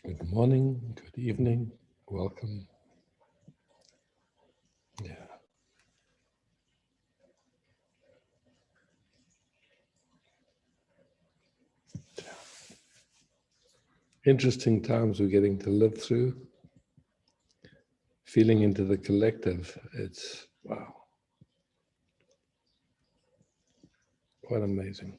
Good morning, good evening, welcome. Yeah. Interesting times we're getting to live through. Feeling into the collective, it's wow. Quite amazing.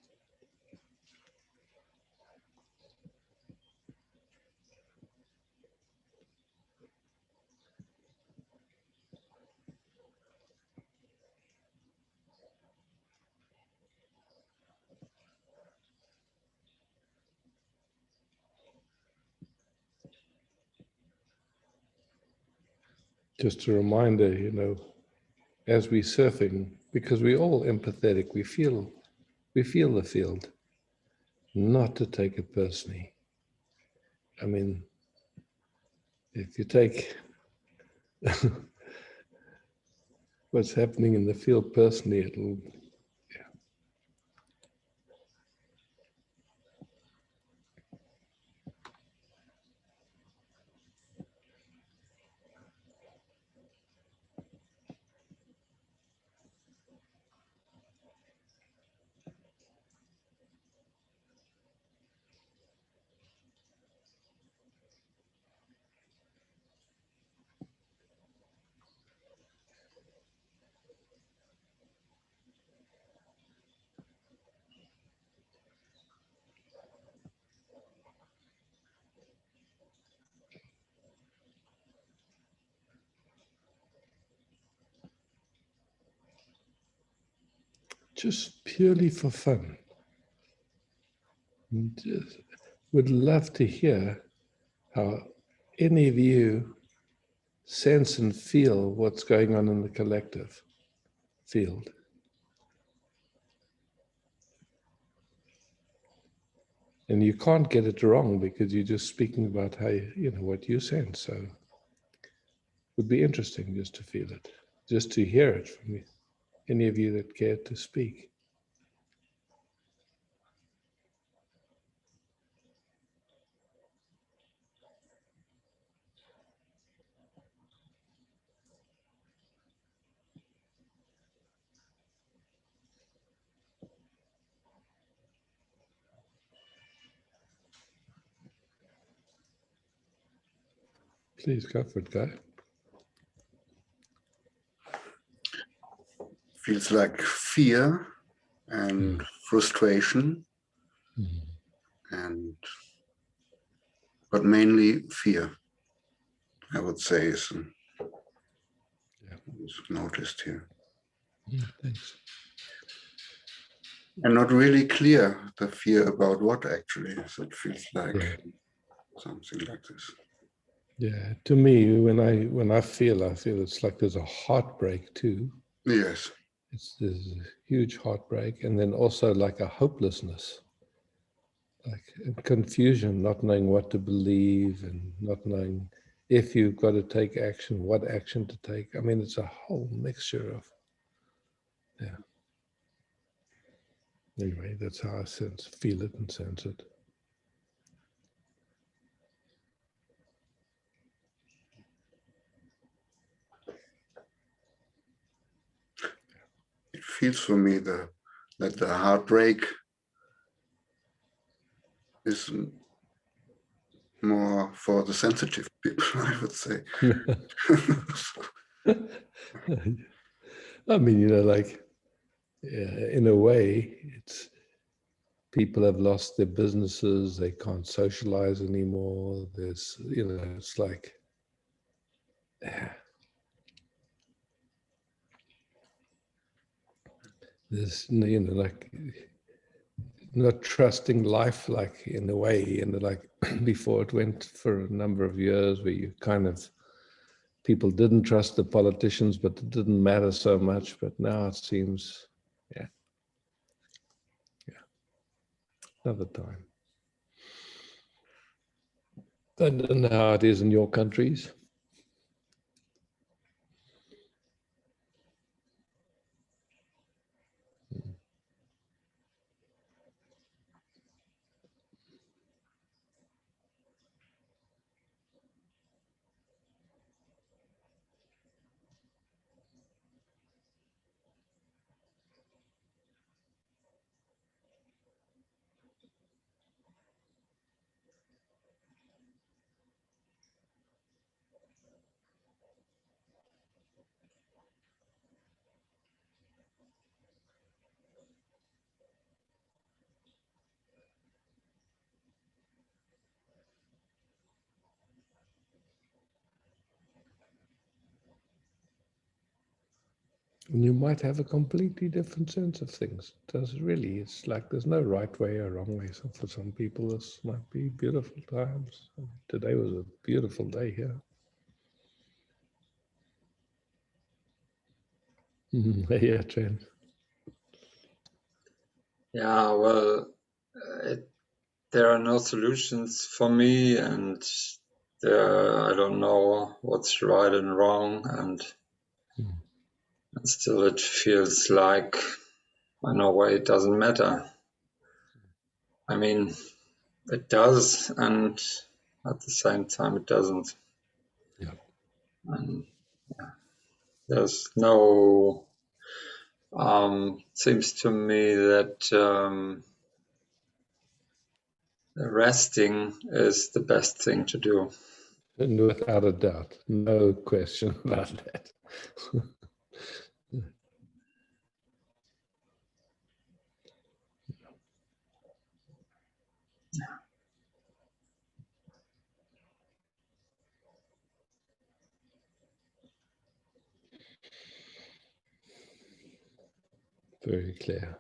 Just a reminder, as we're surfing, because we're all empathetic, we feel the field, not to take it personally. I mean, if you take what's happening in the field personally, it'll, just purely for fun. Just would love to hear how any of you sense and feel what's going on in the collective field. And you can't get it wrong because you're just speaking about how, what you sense. So it would be interesting just to feel it, just to hear it from any of you that care to speak. Please go for it, Guy. Feels like fear and frustration, but mainly fear, I would say, is noticed here. Thanks. And not really clear the fear about what actually. So it feels like something like this. Yeah, to me, when I feel it's like there's a heartbreak too. Yes. There's a huge heartbreak, and then also like a hopelessness, like confusion, not knowing what to believe and not knowing if you've got to take action, what action to take. I mean, it's a whole mixture of, Anyway, that's how I feel it and sense it. It feels for me that the heartbreak is more for the sensitive people, I would say. I mean, in a way, it's people have lost their businesses, they can't socialize anymore. There's, it's like, there's, like not trusting life, like in a way, like before it went for a number of years where you kind of, people didn't trust the politicians, but it didn't matter so much. But now it seems, another time. I don't know how it is in your countries. And you might have a completely different sense of things. Does really? It's like there's no right way or wrong way. So for some people, this might be beautiful times. Today was a beautiful day here. Yeah, Trent. Yeah, well, there are no solutions for me, and I don't know what's right and wrong, and still it feels like in a way it doesn't matter. I mean, it does, and at the same time it doesn't. Yeah. And there's no seems to me that resting is the best thing to do. And without a doubt, no question about that. Very clear.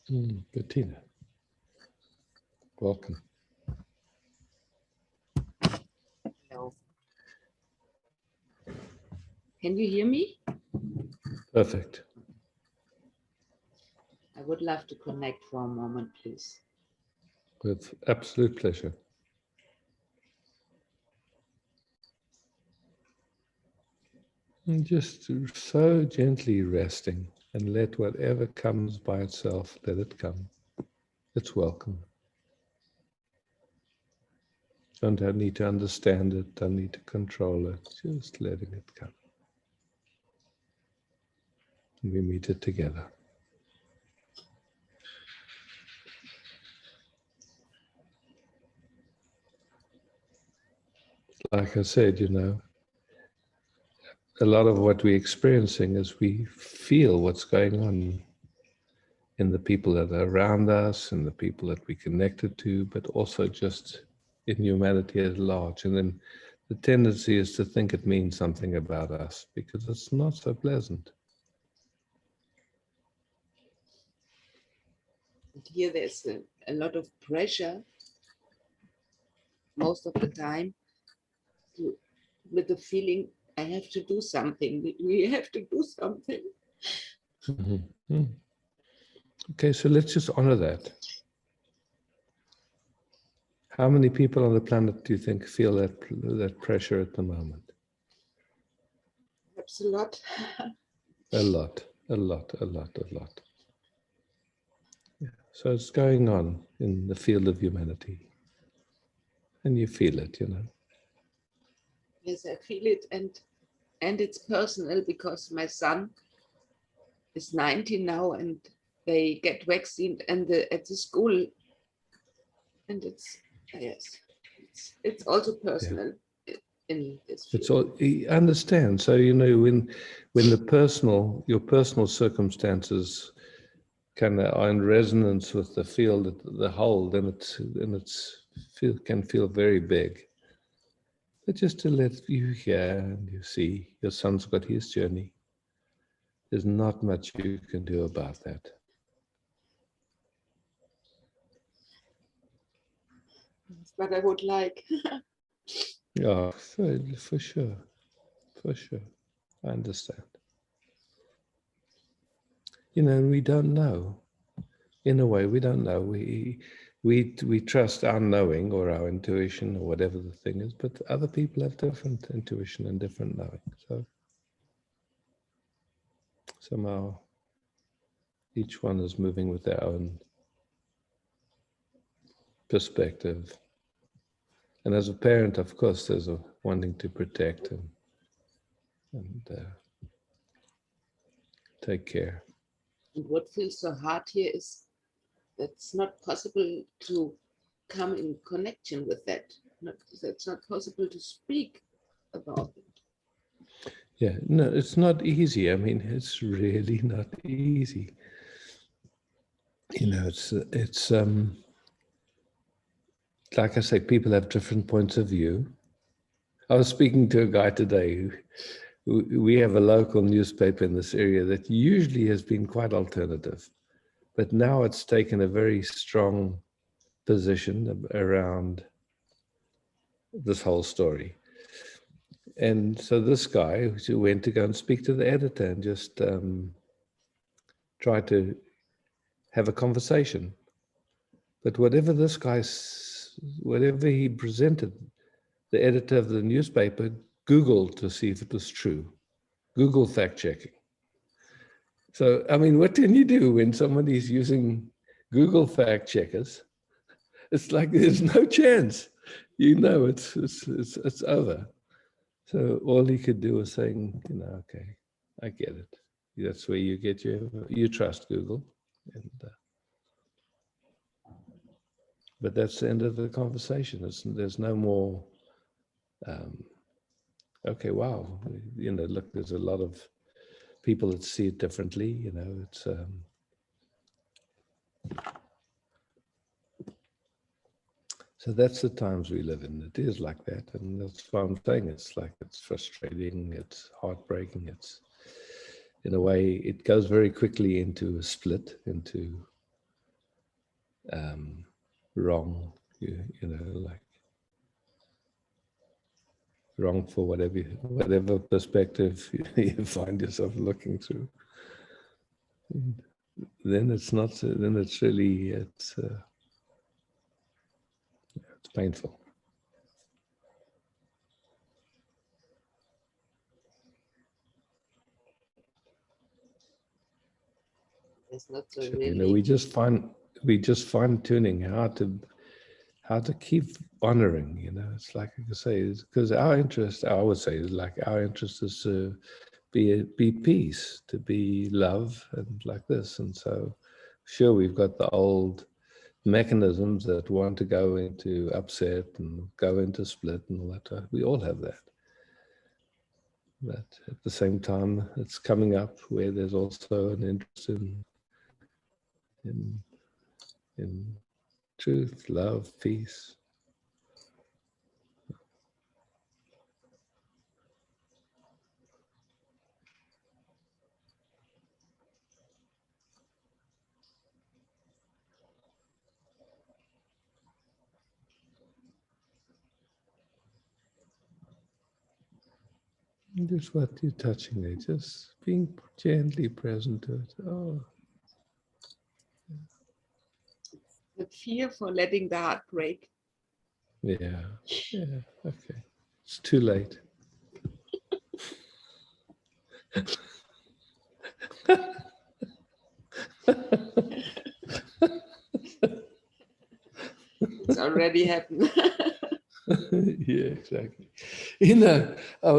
Bettina, welcome. Hello. Can you hear me? Perfect. I would love to connect for a moment, please. With absolute pleasure. And just so gently resting, and let whatever comes by itself, let it come. It's welcome. Don't need to understand it, don't need to control it, just letting it come. And we meet it together. Like I said, you know, a lot of what we're experiencing is we feel what's going on in the people that are around us and the people that we're connected to, but also just in humanity at large. And then the tendency is to think it means something about us because it's not so pleasant. And here there's a lot of pressure most of the time with the feeling I have to do something. We have to do something. Mm-hmm. Okay, so let's just honor that. How many people on the planet do you think feel that pressure at the moment? Perhaps a lot. A lot, a lot, a lot, a lot. Yeah. So it's going on in the field of humanity. And you feel it, you know. Yes, I feel it, and it's personal because my son is 19 now, and they get vaccinated, and at the school, and it's yes, it's also personal. Yeah. In this field. It's all, you understand. So, you know, when your personal circumstances kind of are in resonance with the field, the whole, then can feel very big. But just to let you hear and you see, your son's got his journey. There's not much you can do about that. But I would like. Yeah, for sure. For sure. I understand. You know, we don't know. In a way, we don't know. We trust our knowing or our intuition or whatever the thing is, but other people have different intuition and different knowing. So somehow each one is moving with their own perspective. And as a parent, of course, there's a wanting to protect and take care. And what feels so hard here is that it's not possible to come in connection with that. It's not possible to speak about it. Yeah, no, it's not easy. I mean, it's really not easy. You know, it's like I say, people have different points of view. I was speaking to a guy today who we have a local newspaper in this area that usually has been quite alternative, but now it's taken a very strong position around this whole story. And so this guy went to go and speak to the editor and just try to have a conversation. But whatever he presented, the editor of the newspaper Googled to see if it was true. Google fact checking. So, I mean, what can you do when somebody's using Google fact checkers? It's like there's no chance. You know, it's over. So all he could do was saying, you know, okay, I get it. That's where you get you trust Google, and but that's the end of the conversation. There's no more. Okay, wow, you know, look, there's a lot of people that see it differently. You know, it's. So that's the times we live in. It is like that, and that's why I'm saying it's like it's frustrating, it's heartbreaking, it's in a way it goes very quickly into a split, into wrong, you know, like wrong for whatever perspective you find yourself looking through. And then it's not. Then it's really it's painful. It's not so So, really. you know, we just fine tuning how to keep honoring. You know, it's like I could say, because our interest, I would say, is like our interest is to be peace, to be love, and like this. And so, sure, we've got the old mechanisms that want to go into upset and go into split and all that. We all have that. But at the same time, it's coming up where there's also an interest in truth, love, peace. Just what you're touching there, just being gently present to it. Oh, The fear for letting the heart break. yeah, yeah, okay. It's too late. It's already happened. Yeah, exactly. You know, I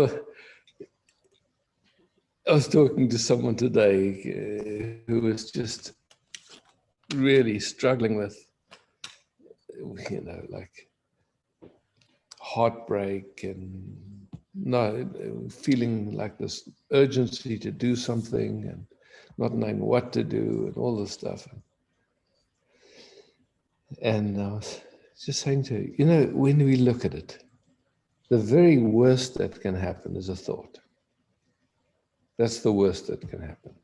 was talking to someone today who was just really struggling with, you know, like heartbreak and no, feeling like this urgency to do something and not knowing what to do and all this stuff. And I was just saying to her, you know, when we look at it, the very worst that can happen is a thought. That's the worst that can happen.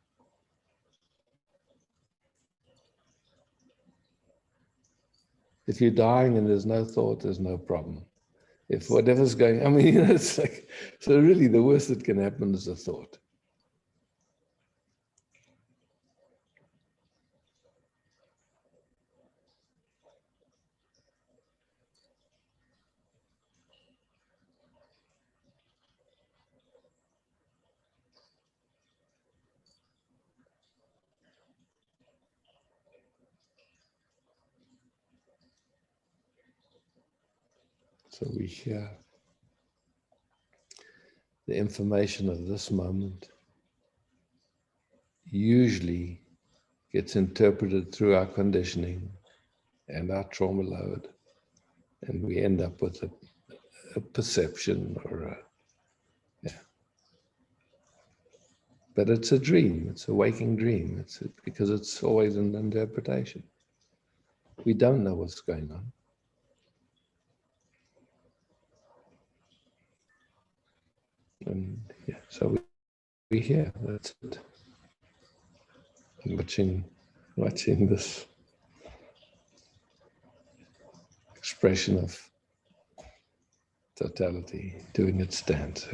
If you're dying and there's no thought, there's no problem. If whatever's going, I mean, you know, it's like, so really the worst that can happen is a thought. So we hear the information of this moment usually gets interpreted through our conditioning and our trauma load, and we end up with a perception or a, yeah. But it's a dream, it's a waking dream. Because it's always an interpretation. We don't know what's going on. And yeah, so we hear, that's it. Watching this expression of totality doing its dance.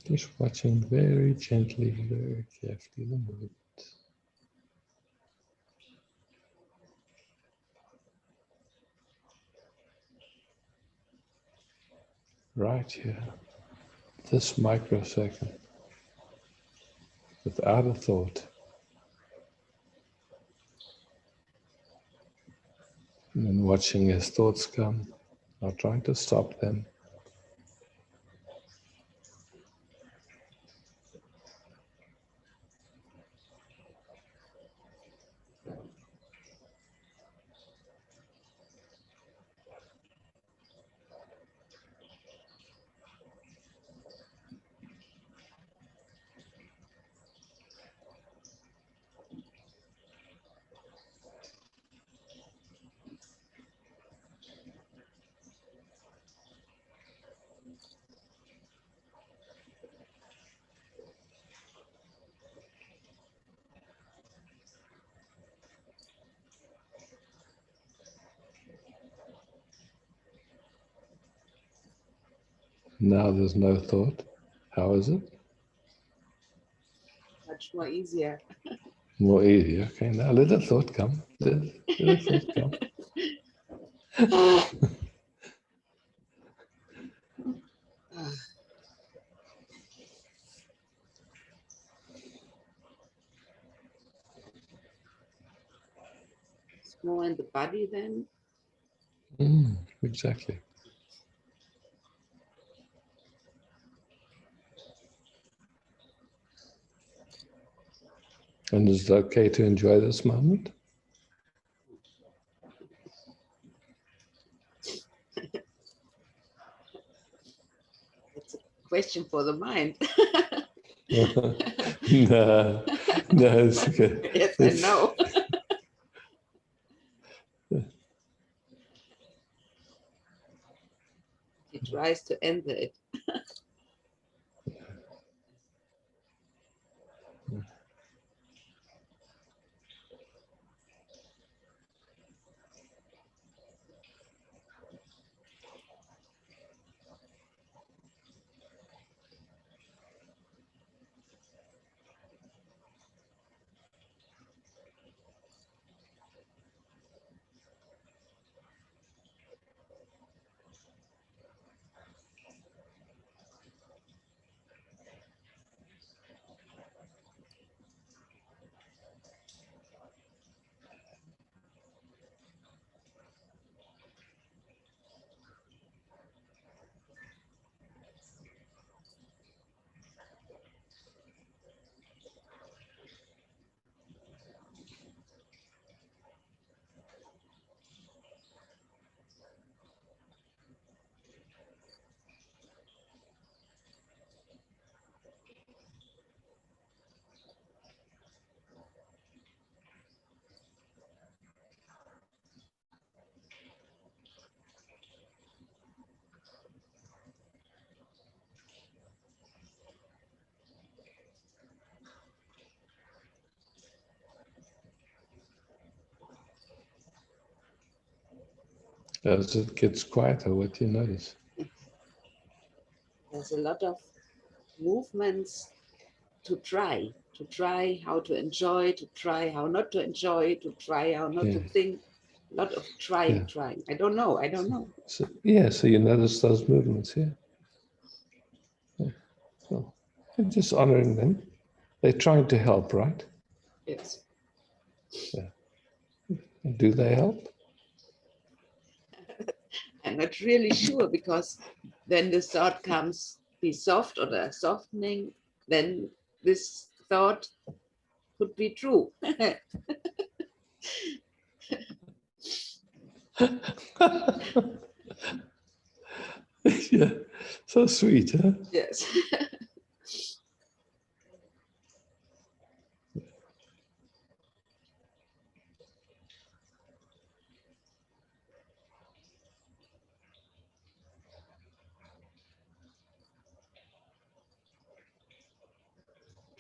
Just watching very gently, very carefully the movement. Right here, this microsecond, without a thought. And then watching as thoughts come, not trying to stop them. Now there's no thought. How is it? Much more easier. More easy. Okay, now let the thought come. Let the thought come. It's more in the body then. Exactly. And is it okay to enjoy this moment? It's a question for the mind. No, it's okay. Yes, I know. He tries to enter it. As it gets quieter, what do you notice? There's a lot of movements to try how to enjoy, to try how not to enjoy, to try how not to Yes. think. A lot of trying, Yeah. trying. I don't know. So, yeah, so you notice those movements here. Yeah. So, and just honoring them. They're trying to help, right? Yes. And do they help? I'm not really sure, because then the thought comes, be soft, or the softening, then this thought could be true. Yeah, so sweet, huh? Yes.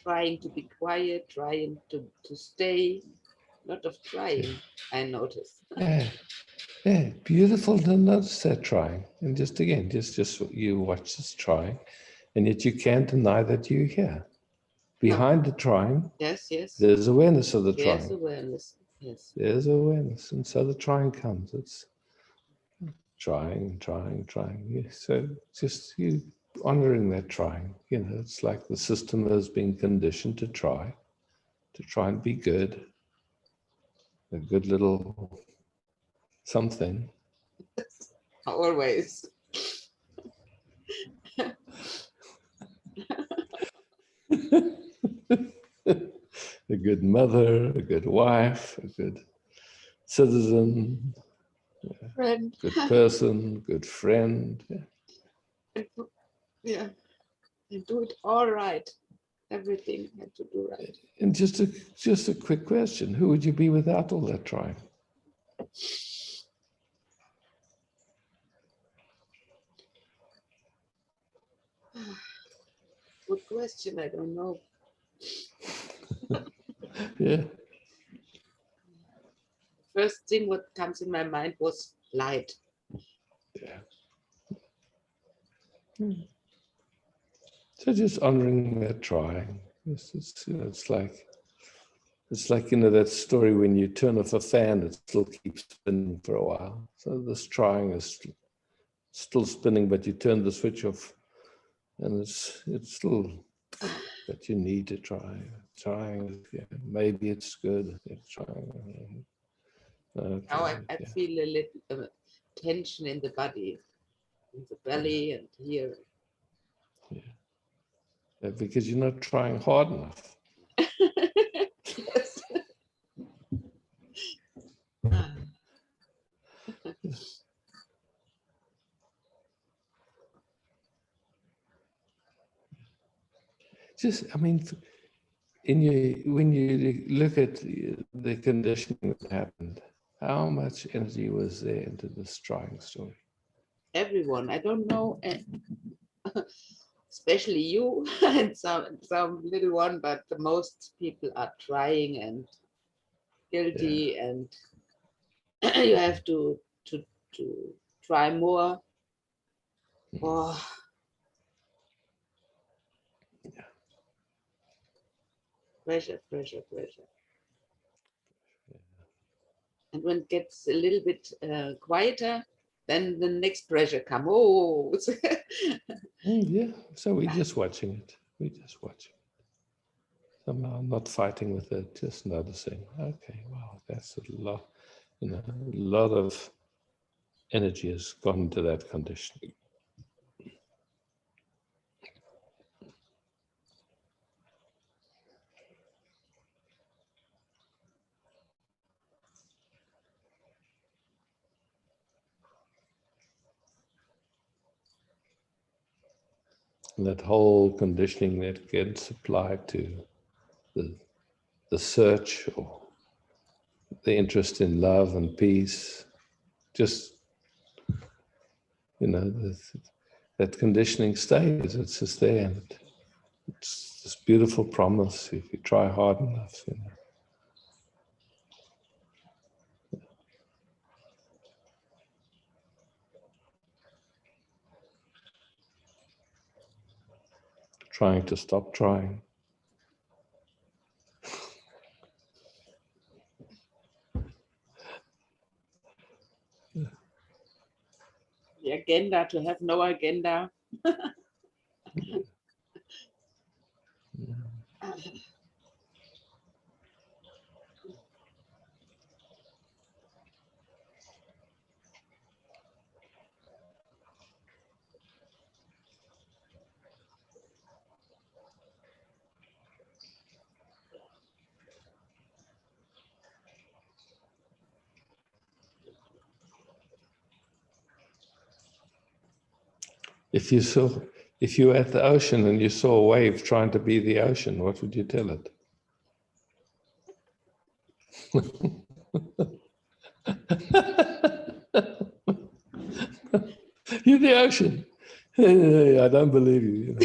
Trying to be quiet, trying to stay, a lot of trying, I noticed. Yeah, yeah, beautiful to notice that trying. And just again, just you watch this trying, And yet you can't deny that you're here. Behind the trying, Yes, yes. there's awareness of the Yes, trying. awareness. Yes. There's awareness. And so the trying comes. It's trying. Yeah, so just you honoring that trying. You know, it's like the system has been conditioned to try and be good. A good little something. Always. A good mother, a good wife, a good citizen, Friend. good person, good friend. Yeah. Yeah. And do it all right. Everything had to do right. And just a quick question: who would you be without all that trying? Good question. I don't know. Yeah. First thing what comes in my mind was light. Yeah. So just honoring that trying. You know, it's like, you know, that story when you turn off a fan, it still keeps spinning for a while. So this trying is still spinning, but you turn the switch off, and it's still. But you need to try. Trying, yeah, maybe it's good. It's trying. Okay, Now I yeah. feel a little tension in the body, in the belly and here. Yeah, because you're not trying hard enough. Yes. Just, I mean, when you look at the conditioning that happened, how much energy was there into this trying story? Everyone, I don't know, especially you and some little one, but the most people are trying and guilty, and you have to try more. Oh. Pressure. And when it gets a little bit quieter, then the next pressure come. Oh, Yeah. So we're just watching it. Somehow not fighting with it, just noticing. Okay, wow, that's a lot. You know, a lot of energy has gone into that conditioning. And that whole conditioning that gets applied to the search or the interest in love and peace, just, you know, that conditioning stays. It's just there, and it's this beautiful promise if you try hard enough, you know. Trying to stop trying. the agenda to have no agenda. If you were at the ocean and you saw a wave trying to be the ocean, what would you tell it? You're the ocean. I don't believe you.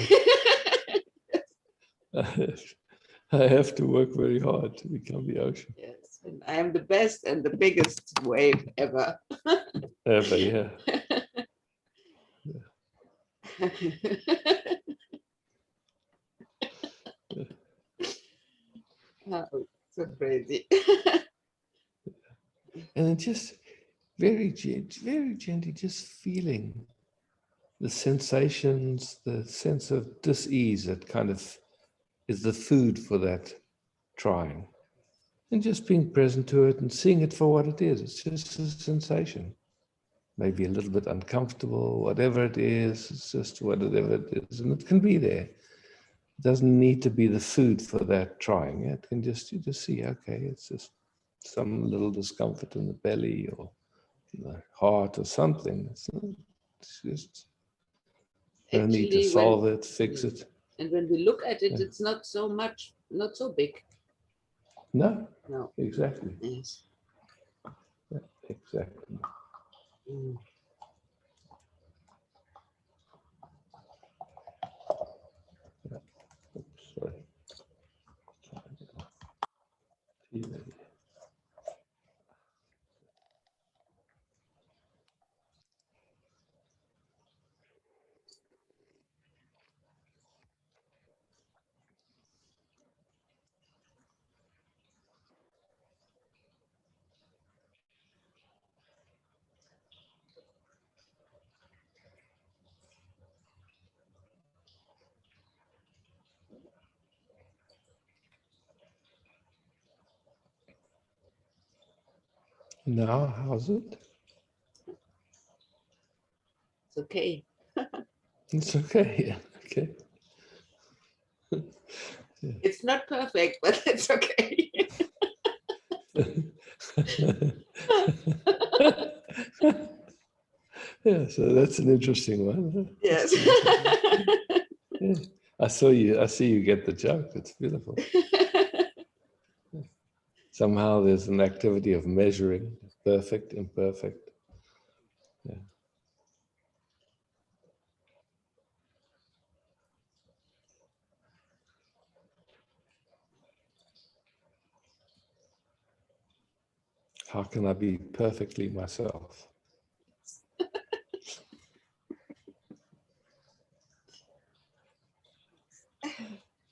I have to work very hard to become the ocean. Yes, and I am the best and the biggest wave ever. Ever, yeah. Oh, so crazy. And then just very gently, just feeling the sensations, the sense of dis-ease that kind of is the food for that trying. And just being present to it and seeing it for what it is. It's just a sensation. Maybe a little bit uncomfortable, whatever it is, it's just whatever it is. And it can be there. It doesn't need to be the food for that trying. It can just, you just see, okay, it's just some little discomfort in the belly or in the heart or something. It's just no need to solve it, fix it. And when we look at it, Yeah. it's not so much, not so big. No, No. exactly. Yes. Yeah, exactly. Mm. Oops, sorry. TV. Now, how's it? It's okay. It's okay. Yeah. Okay. It's not perfect, but it's okay. Yeah, so that's an interesting one. Yes. Yeah. I see you get the joke. It's beautiful. Somehow there's an activity of measuring, perfect, imperfect. Yeah. How can I be perfectly myself?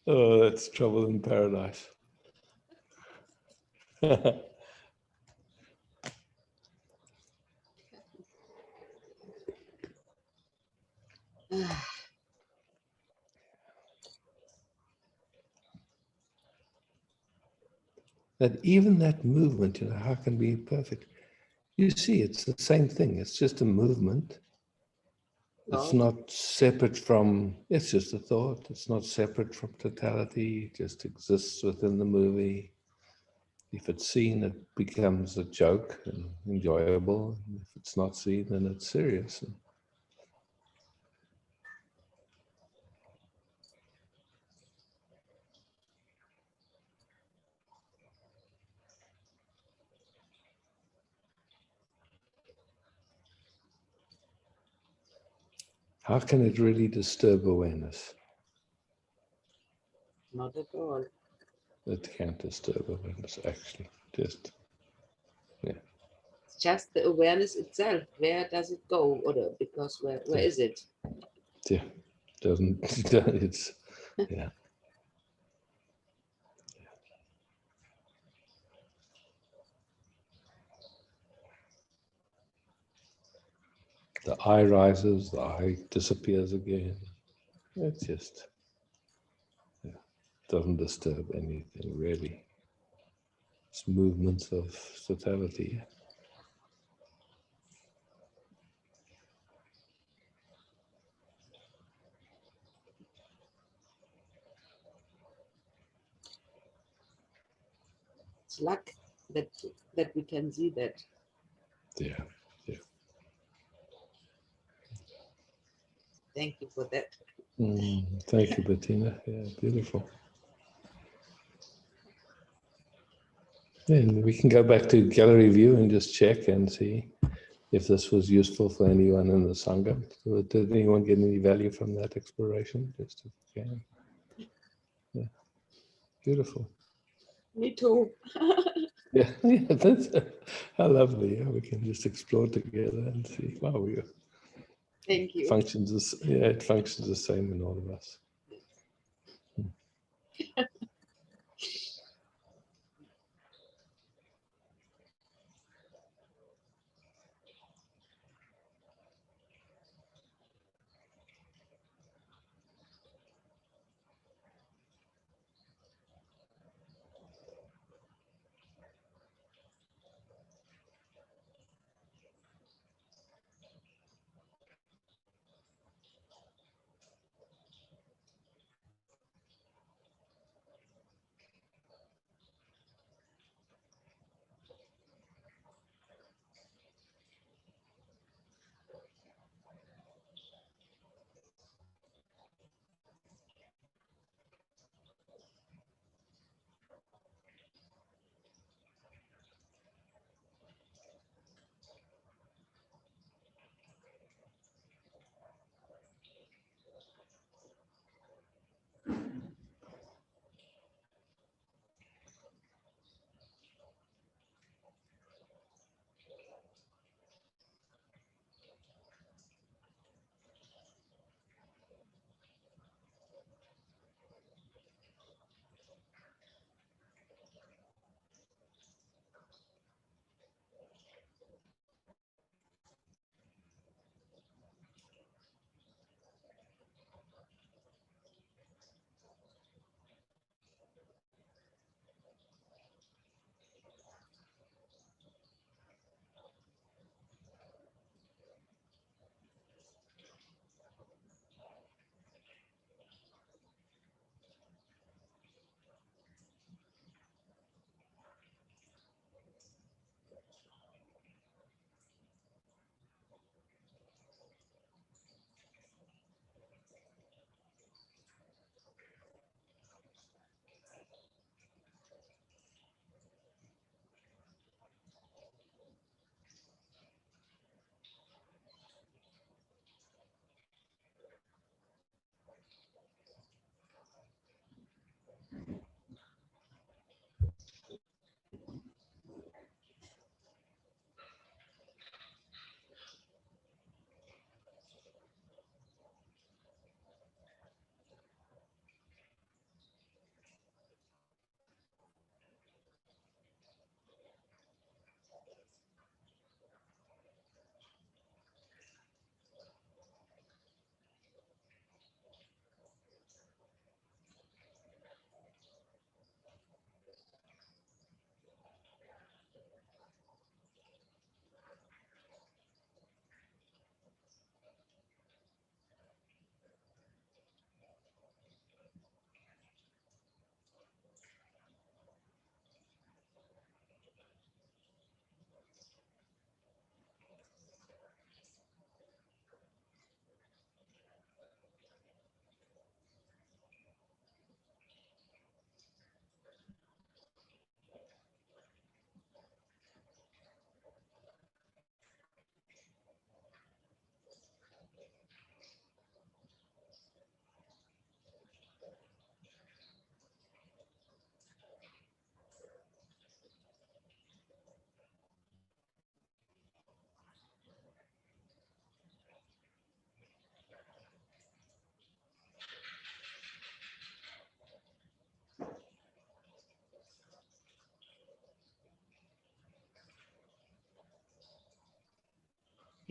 Oh, that's trouble in paradise. That even that movement, how can be perfect? You see, it's the same thing. It's just a movement. It's not separate from, it's just a thought. It's not separate from totality. It just exists within the movie. If it's seen, it becomes a joke and enjoyable. If it's not seen, then it's serious. How can it really disturb awareness? Not at all. It can't disturb awareness, actually. Just, yeah. It's just the awareness itself. Where does it go? Or because where is it? Yeah. Doesn't, it's, yeah. The eye rises, the eye disappears again. It's just, yeah, doesn't disturb anything really. It's movements of totality. It's luck that we can see that. Yeah, yeah. Thank you for that. Thank you, Bettina. Yeah, beautiful. And we can go back to gallery view and just check and see if this was useful for anyone in the Sangha. So did anyone get any value from that exploration? Just if you can. Yeah, beautiful. Me too. Yeah, yeah, that's how lovely. Yeah, we can just explore together and see. Wow, we Thank you. functions as, yeah, it functions the same in all of us.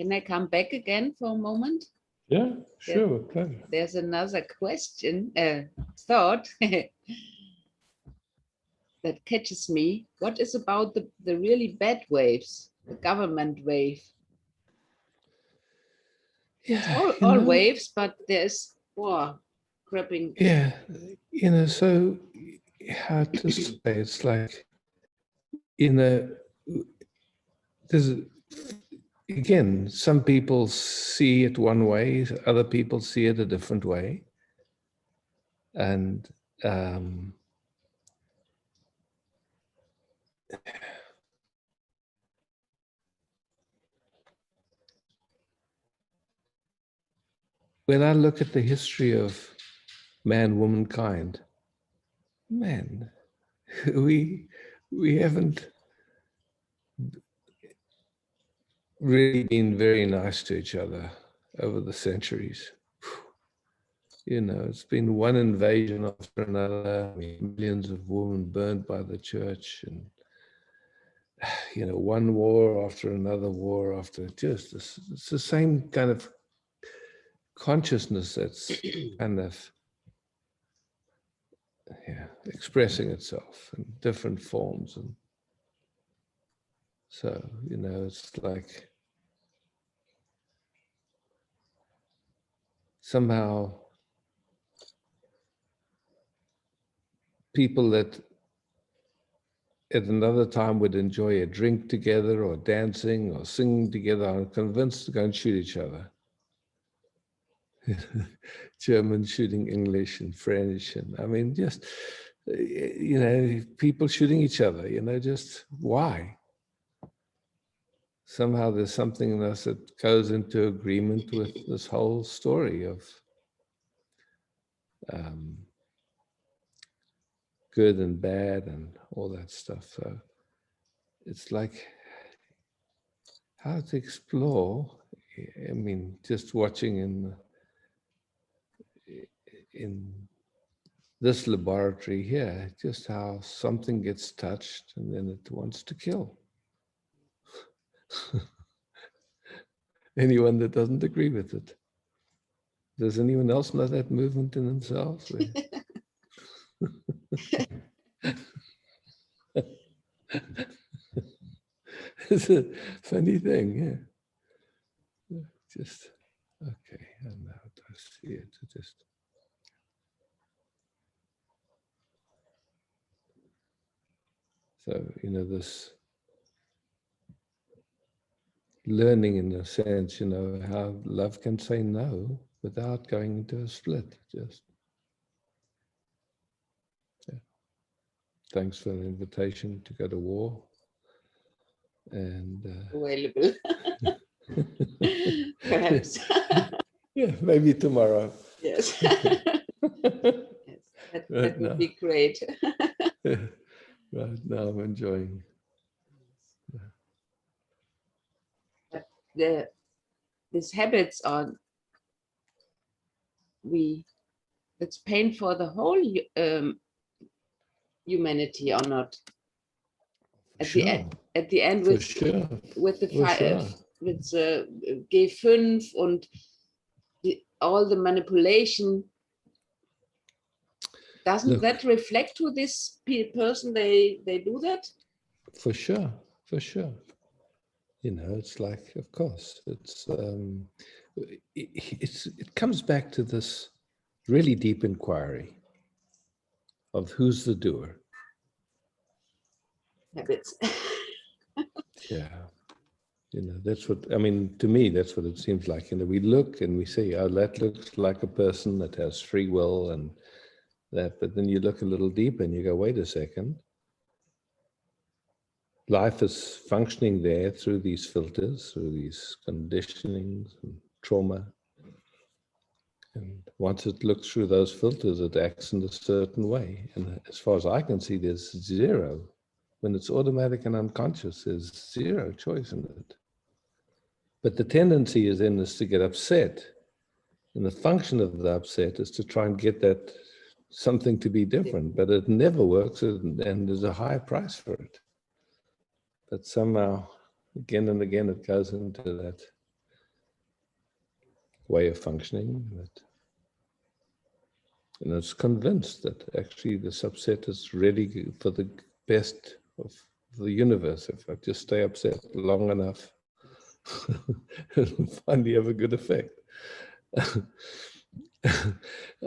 Can I come back again for a moment? Yeah, sure, with pleasure. There's another question, thought that catches me. What is about the really bad waves, the government wave? It's Yeah, all waves, but there's creeping. Yeah, so how to say, it's like, there's, again, some people see it one way, other people see it a different way. And when I look at the history of man, womankind, man, we haven't really been very nice to each other over the centuries. It's been one invasion after another, millions of women burned by the church, and one war after another war after, just it's the same kind of consciousness that's kind of expressing itself in different forms. And so, it's like somehow people that at another time would enjoy a drink together or dancing or singing together are convinced to go and shoot each other. German shooting English and French, and I mean, just people shooting each other. Just why? Somehow there's something in us that goes into agreement with this whole story of good and bad and all that stuff. So it's like how to explore. I mean, just watching in this laboratory here, just how something gets touched and then it wants to kill. Anyone that doesn't agree with it. Does anyone else know that movement in themselves? It's a funny thing, yeah. Just, okay, and now I see it. Just so, this learning in a sense, how love can say no without going into a split. Just, thanks for the invitation to go to war. And available. Perhaps. Yeah, maybe tomorrow. Yes. Yes, that would be great. Right now I'm enjoying. But these habits are, it's pain for the whole humanity or not? At the end with the with the G5 and all the manipulation, doesn't that reflect to this person they do that? For sure. It's like, of course, it comes back to this really deep inquiry of who's the doer. Habits. Yeah. That's what, I mean, to me, that's what it seems like. We look and we say, oh, that looks like a person that has free will and that, but then you look a little deeper and you go, wait a second. Life is functioning there through these filters, through these conditionings and trauma. And once it looks through those filters, it acts in a certain way. And as far as I can see, there's zero. When it's automatic and unconscious, there's zero choice in it. But the tendency is to get upset. And the function of the upset is to try and get that something to be different, but it never works, and there's a high price for it. But somehow, again and again, it goes into that way of functioning, and it's convinced that actually the subset is ready for the best of the universe. If I just stay upset long enough, it'll finally have a good effect.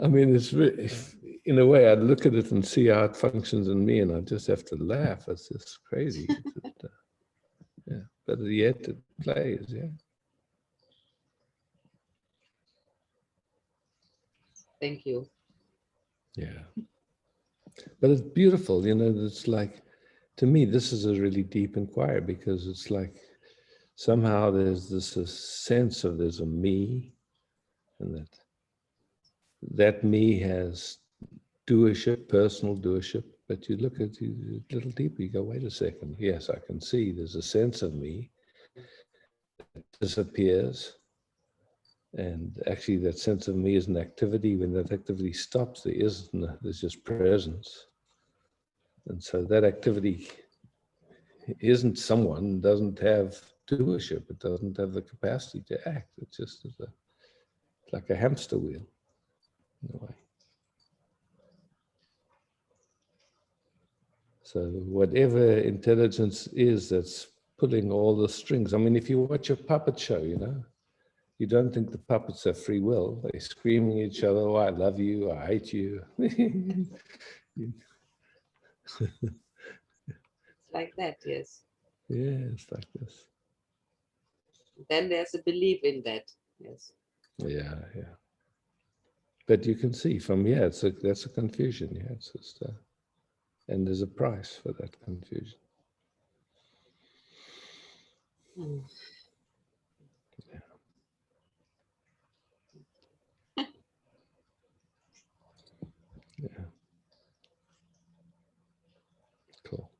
I mean, it's really, in a way, I look at it and see how it functions in me, and I just have to laugh. It's just crazy. Yeah, but yet it plays. Yeah. Thank you. Yeah. But it's beautiful, you know. It's like, to me, this is a really deep inquiry, because it's like somehow there's this a sense of there's a me, and that me has doership, personal doership. But you look at it a little deeper, you go, wait a second. Yes, I can see there's a sense of me that disappears. And actually that sense of me is an activity. When that activity stops, there's just presence. And so that activity isn't someone, doesn't have doership, it doesn't have the capacity to act. It just is like a hamster wheel in a way. So whatever intelligence is that's pulling all the strings. I mean, if you watch a puppet show, you know, you don't think the puppets have free will. They're screaming at each other, oh, I love you, I hate you. It's like that, yes. Yeah, it's like this. Then there's a belief in that, yes. Yeah, yeah. But you can see from, yeah, that's a confusion. Yeah, it's just, and there's a price for that confusion. Hmm. Yeah. Cool.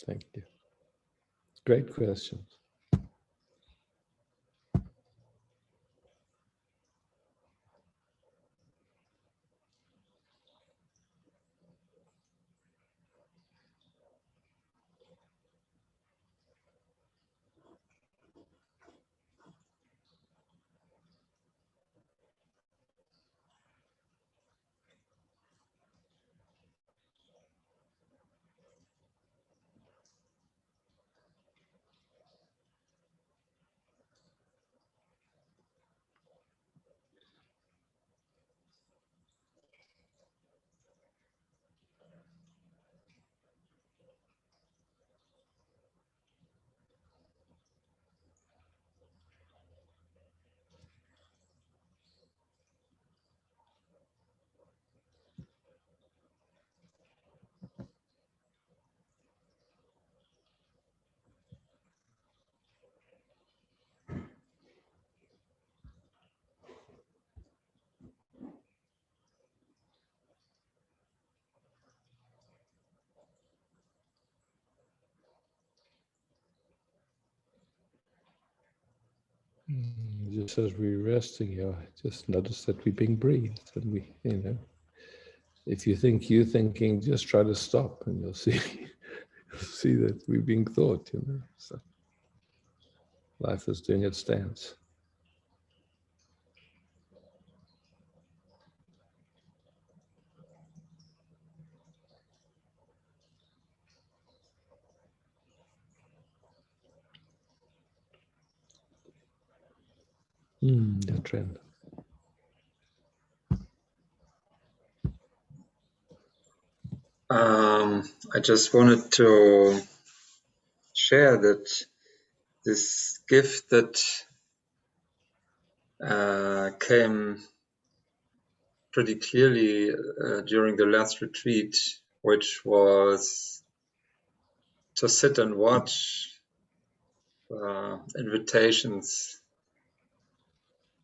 Thank you. Great questions. Just as we're resting here, just notice that we're being breathed, and we, you know, if you think you're thinking, just try to stop, and you'll see, you'll see that we're being thought. You know, so life is doing its dance. The trend. I just wanted to share that this gift that came pretty clearly during the last retreat, which was to sit and watch invitations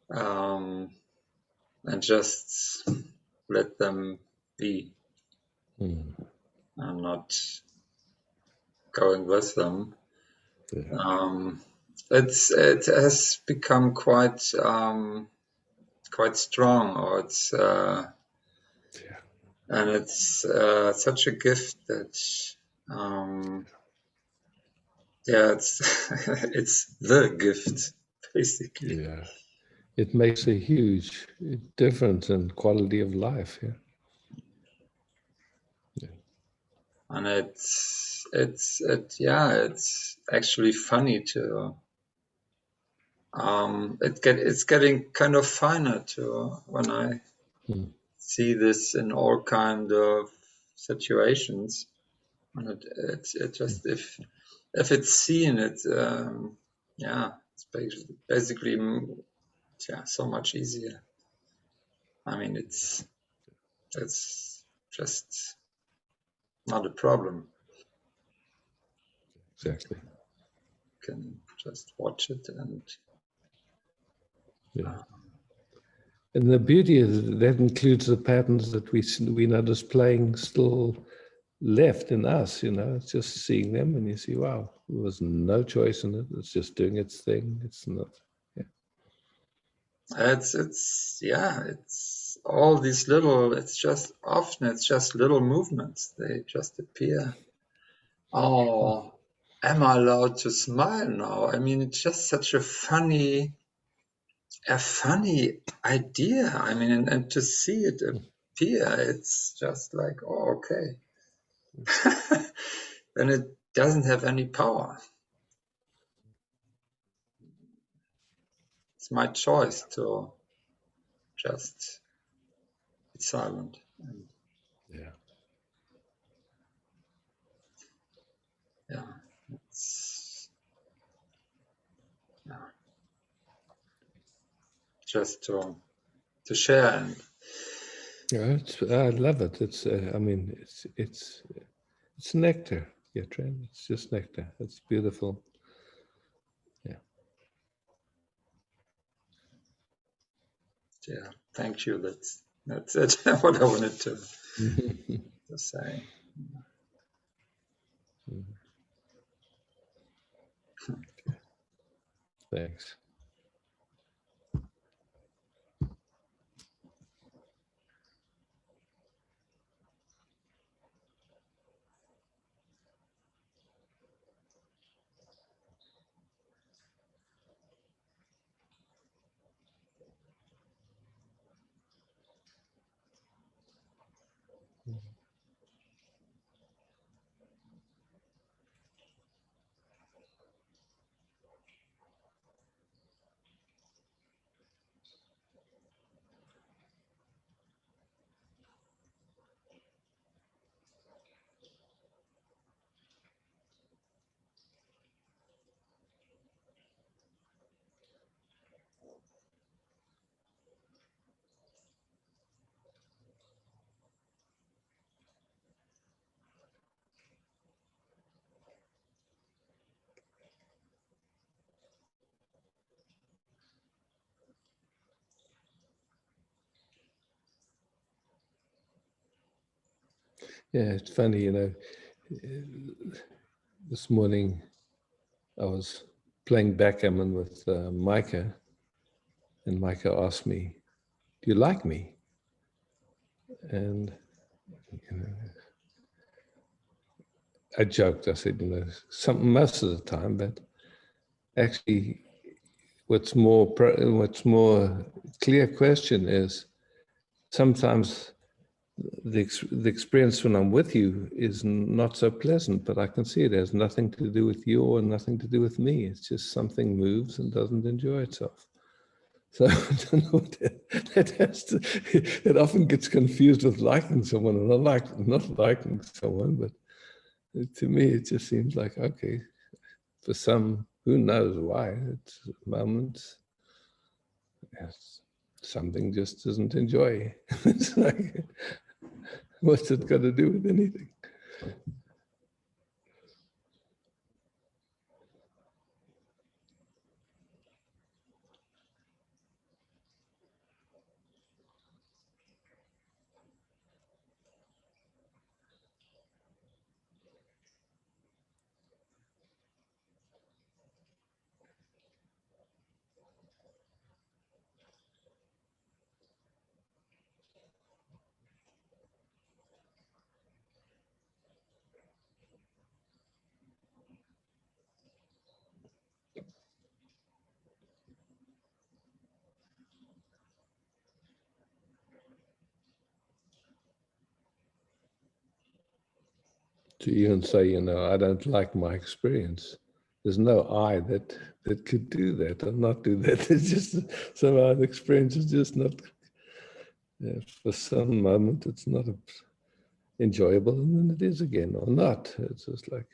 and just let them be. I'm not going with them. Yeah. It has become quite strong, or it's and it's such a gift that it's it's the gift basically. Yeah. it makes a huge difference in quality of life. Yeah. And it's actually funny to it's getting kind of finer to when I see this in all kind of situations, and it just if it's seen, it's basically so much easier. I mean, it's just not a problem. Exactly. You can just watch it and yeah. And the beauty is that includes the patterns that we notice playing still left in us. It's just seeing them, and you see, wow, there was no choice in it. It's just doing its thing. It's not. It's all these little, it's just little movements. They just appear. Oh, am I allowed to smile now? I mean, it's just such a funny idea. I mean, and to see it appear, it's just like, oh, okay. And it doesn't have any power. It's my choice to just be silent. Yeah. Yeah. It's just to share. And Yeah, I love it. It's I mean, it's nectar. Yeah, Trent. It's just nectar. It's beautiful. Yeah. Yeah, thank you. That's it. What I wanted to say. Thanks. Yeah, it's funny, this morning I was playing backgammon with Micah, and Micah asked me, "Do you like me?" And I joked. I said, something most of the time, but actually, what's more clear question is sometimes the experience when I'm with you is not so pleasant, but I can see it has nothing to do with you or nothing to do with me. It's just something moves and doesn't enjoy itself. So I don't know what that has to. It often gets confused with liking someone and not liking someone, but to me it just seems like, okay, for some, who knows why, it's moments. Yes, something just doesn't enjoy. It's like, what's it got to do with anything? To even say, you know, I don't like my experience. There's no I that could do that or not do that. It's just somehow the experience is just not, for some moment, it's not enjoyable, and then it is again, or not. It's just like,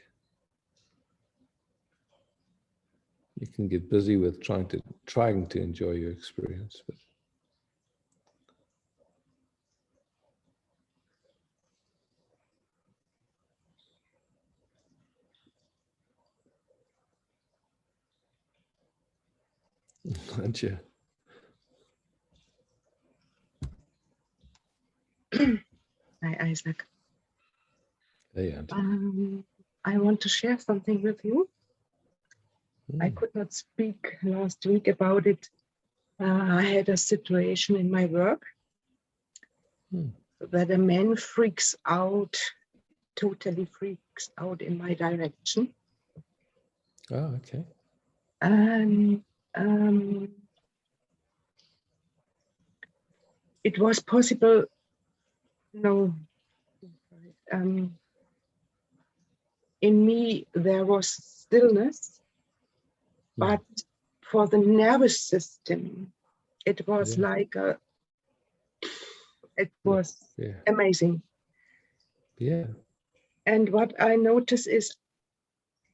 you can get busy with trying to enjoy your experience, but aren't you? Hi, Isaac. Hey, Auntie. I want to share something with you. I Mm. could not speak last week about it. I had a situation in my work that a man freaks out, totally freaks out in my direction. Oh, okay. And it was possible, in me there was stillness, but for the nervous system, it was like it was amazing. Yeah. And what I notice is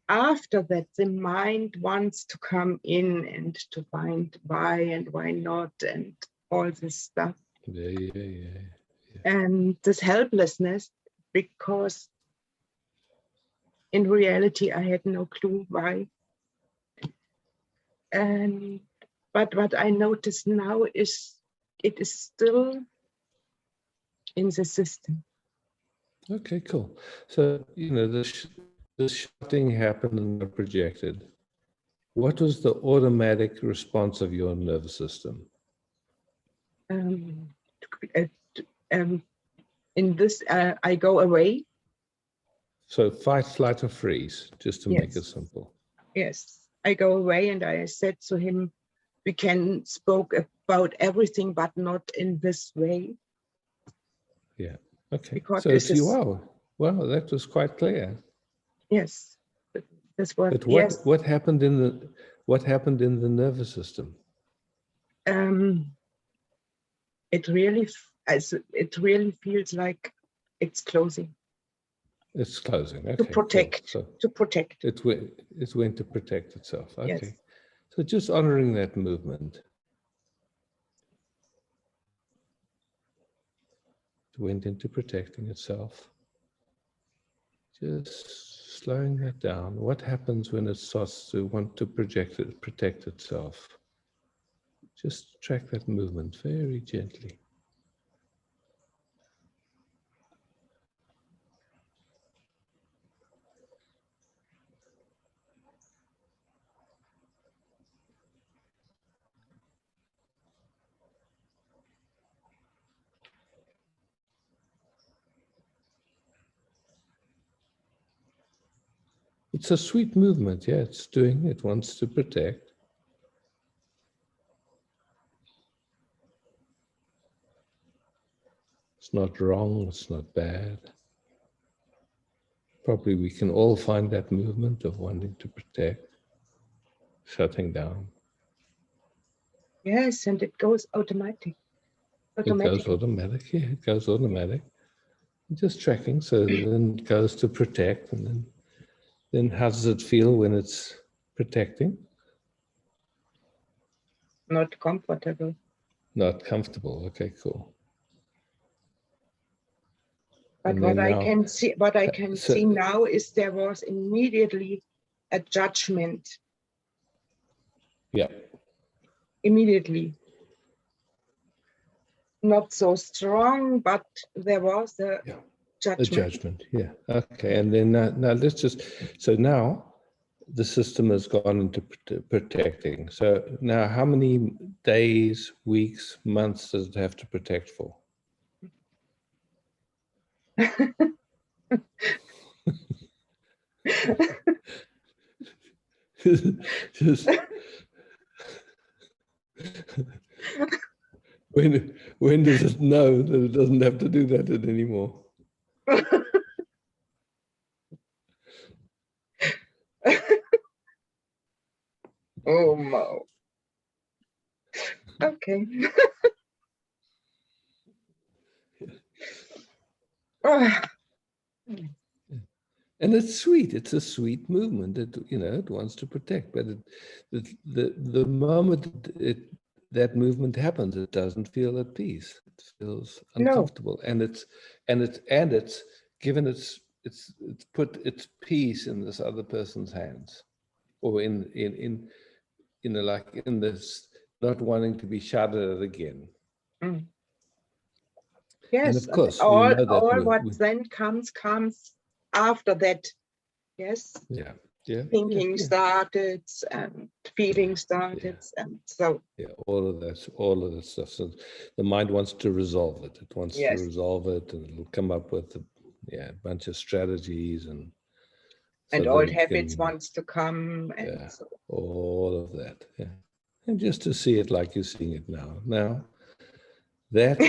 after that, the mind wants to come in and to find why and why not and all this stuff. Yeah. And this helplessness, because in reality, I had no clue why. But what I notice now is it is still in the system. Okay, cool. So, you know, this shutting happened and got projected. What was the automatic response of your nervous system? In this, I go away. So fight, flight, or freeze, just to make it simple. Yes, I go away, and I said to him, we can spoke about everything, but not in this way. Yeah. Okay. Because so it's you. Wow, that was quite clear. Yes. This was. But what happened in the nervous system? It really feels like it's closing. It's closing. Okay. To protect. Cool. So to protect. It went to protect itself. Okay. Yes. So just honoring that movement. It went into protecting itself. Just slowing that down. What happens when it starts to want to protect itself? Just track that movement very gently. It's a sweet movement, yeah, it wants to protect. It's not wrong, it's not bad. Probably we can all find that movement of wanting to protect, shutting down. Yes, and it goes automatic. It goes automatic, yeah, it goes automatic. Just tracking, so then it goes to protect, and then how does it feel when it's protecting? Not comfortable. Not comfortable. Okay, cool. But what I can see now is there was immediately a judgment. Yeah. Immediately. Not so strong, but there was a judgment. A judgment, yeah. Okay, and then now let's just, so now the system has gone into protecting. So now how many days, weeks, months does it have to protect for? Just when does it know that it doesn't have to do that anymore? Oh, Mo. Okay. Ah, And it's sweet. It's a sweet movement that, you know, it wants to protect. But the moment that movement happens, it doesn't feel at peace. It feels no. uncomfortable, and it's given it's put its peace in this other person's hands, or in you know, like in this not wanting to be shuddered at again. Mm. And Yes, of and course, we know that all what then comes after that. Yes, yeah, yeah, thinking yeah. started and feeling started, and so Yeah, all of that stuff. So the mind wants to resolve it. It wants to yes, resolve it, and it'll come up with a bunch of strategies, and so and that old it habits can, wants to come, and yeah, so all of that. Yeah, and just to see it like you're seeing it now. Now that.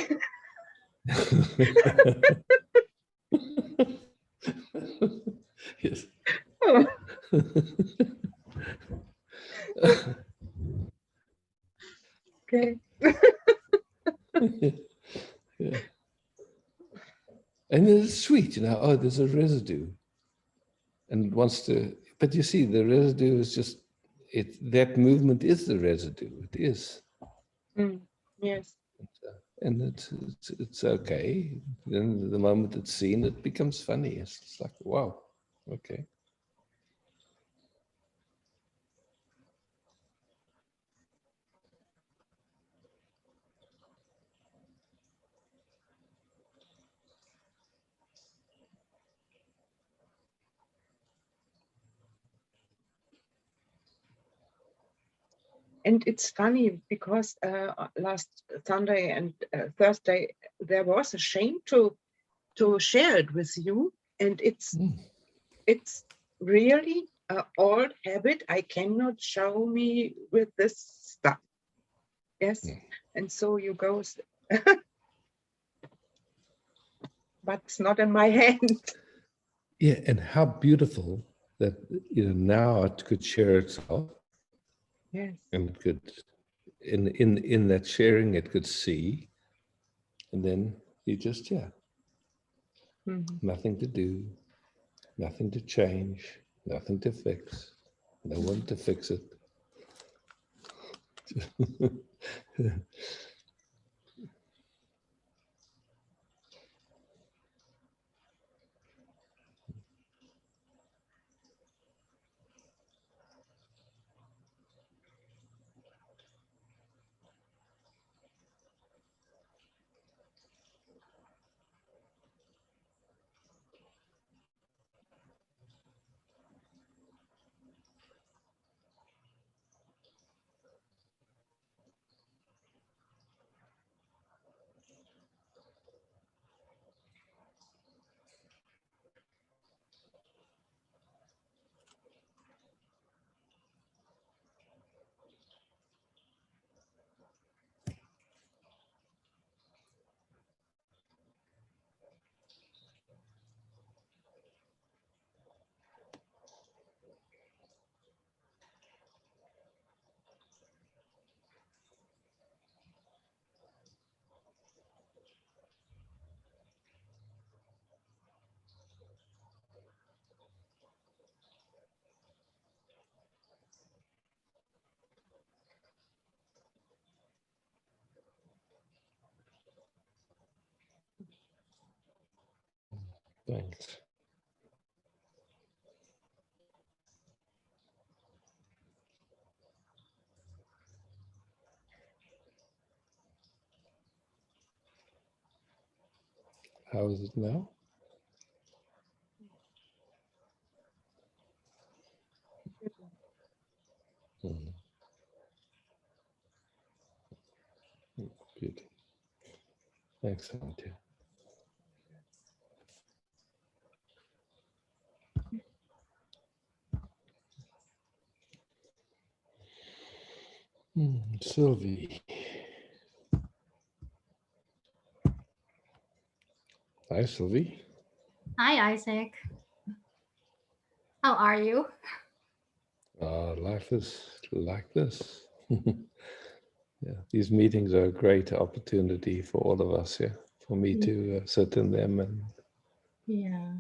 Yes. okay. Yeah. And it's sweet, you know. Oh, there's a residue, and it wants to. But you see, the residue is just it. That movement is the residue. It is, Mm, yes. and it's okay. Then the moment it's seen, it becomes funny. It's like, wow, okay. And it's funny because last Sunday and Thursday there was a shame to share it with you, and it's really an old habit I cannot show me with this stuff. Yes, and so you go, but it's not in my hand. Yeah, and how beautiful that, you know, now it could share itself, Yes. and it could, in that sharing, it could see, and then you just nothing to do, nothing to change, nothing to fix, no one to fix it. Thanks. How is it now? Mm. Good. Excellent. Yeah. Sylvie. Hi, Sylvie. Hi, Isaac. How are you? Life is like this. Yeah, these meetings are a great opportunity for all of us. Yeah, for me to sit in them and Yeah.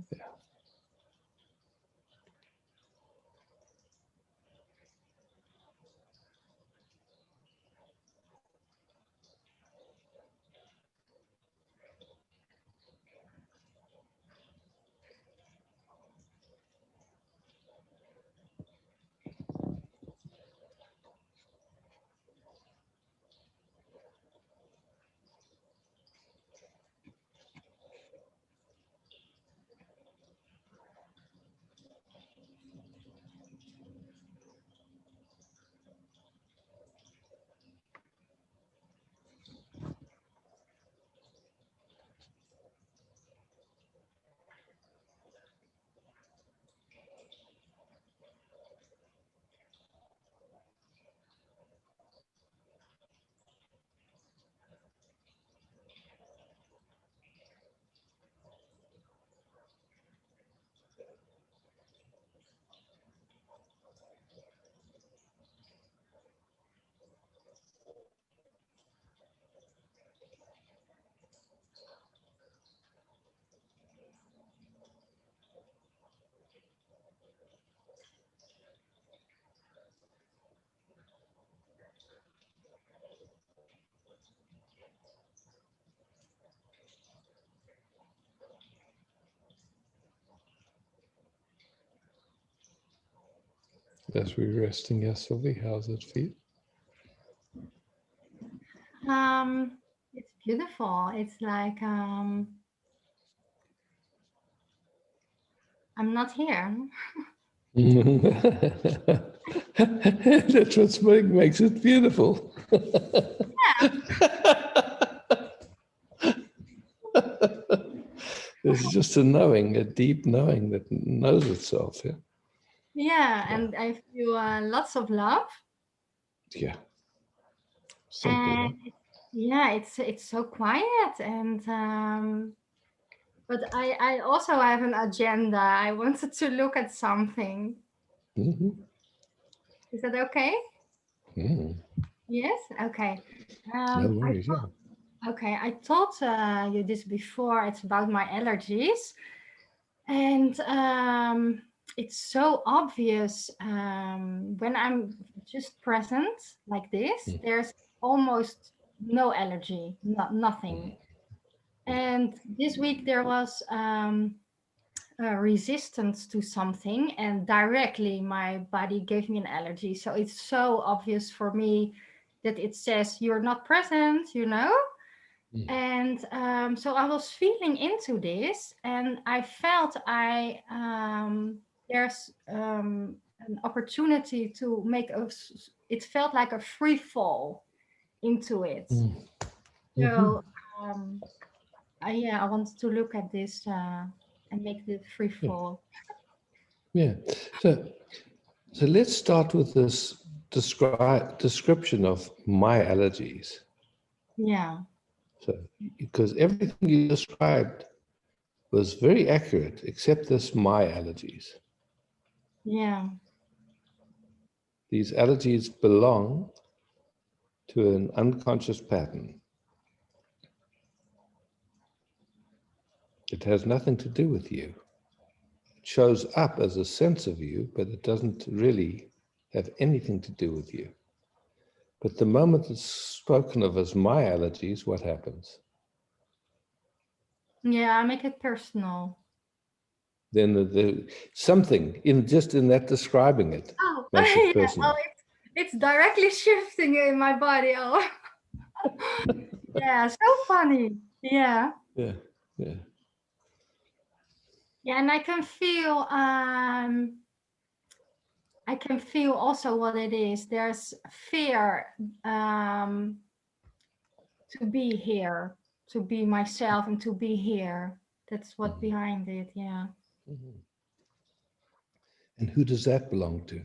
as we're resting. Yes, Sylvie, how's it feel? It's beautiful. It's like I'm not here. That's what makes it beautiful. There's just a knowing, a deep knowing that knows itself. Yeah. Yeah, and I feel lots of love. Yeah. Simple. And yeah, it's so quiet, and but I also have an agenda. I wanted to look at something. Mm-hmm. Is that okay? Mm. Yes. Okay. No worries. Yeah. Okay, I told you this before. It's about my allergies, and it's so obvious when I'm just present like this. There's almost no allergy, nothing. And this week there was a resistance to something, and directly my body gave me an allergy. So it's so obvious for me that it says you're not present, you know. And so I was feeling into this, and I felt there's an opportunity to make it felt like a free fall into it. So I wanted to look at this and make the free fall. Yeah. So let's start with this description of my allergies. Yeah. So, because everything you described was very accurate, except this my allergies. Yeah. These allergies belong to an unconscious pattern. It has nothing to do with you. It shows up as a sense of you, but it doesn't really have anything to do with you. But the moment it's spoken of as my allergies, what happens? Yeah, I make it personal. Then something in that describing it makes it personal. It's directly shifting in my body. Oh, yeah, so funny. Yeah. Yeah. Yeah, and I can feel also what it is. There's fear to be here, to be myself, and to be here. That's what behind it. Yeah. And who does that belong to?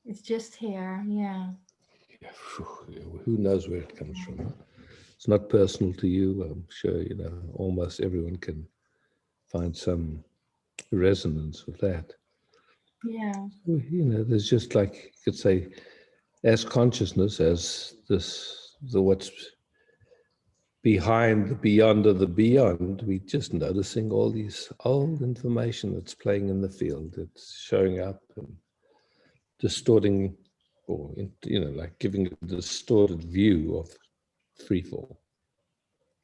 It's just here. Yeah. Who knows where it comes from? It's not personal to you. I'm sure almost everyone can find some resonance with that. Yeah. You know, there's just like you could say, as consciousness as the what's behind the beyond of the beyond, we just noticing all these old information that's playing in the field. It's showing up and distorting, or you know, like giving a distorted view of free fall.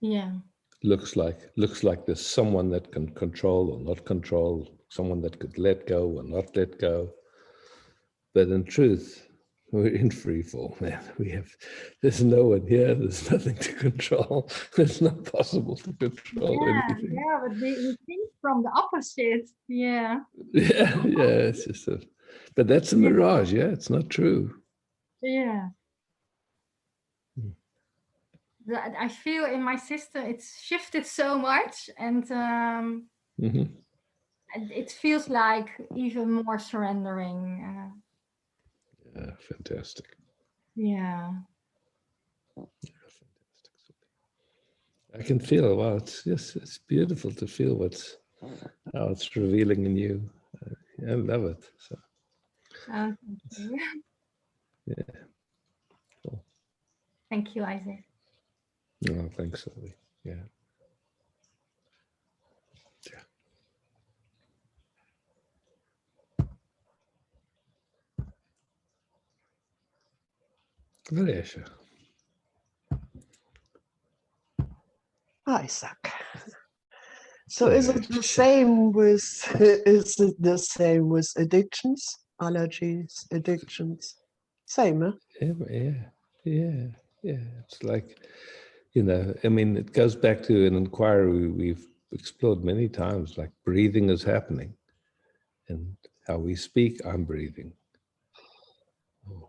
Yeah. Looks like there's someone that can control or not control, someone that could let go or not let go. But in truth, we're in free fall, man. There's no one here, there's nothing to control. It's not possible to control anything. Yeah, but we think from the opposite. Yeah. Yeah, it's just but that's a mirage, yeah, it's not true. Yeah. I feel in my system it's shifted so much, and it feels like even more surrendering. Yeah, fantastic. Yeah. I can feel, wow, it's beautiful to feel how it's revealing in you. I love it. So Thank you. yeah, cool. Thank you, Isaac. No, thanks, Ollie. Yeah. Varesha. Isaac. So is it the same with addictions, allergies, addictions? Same, huh? Yeah. It's like, you know, I mean, it goes back to an inquiry we've explored many times, like breathing is happening. And how we speak, I'm breathing.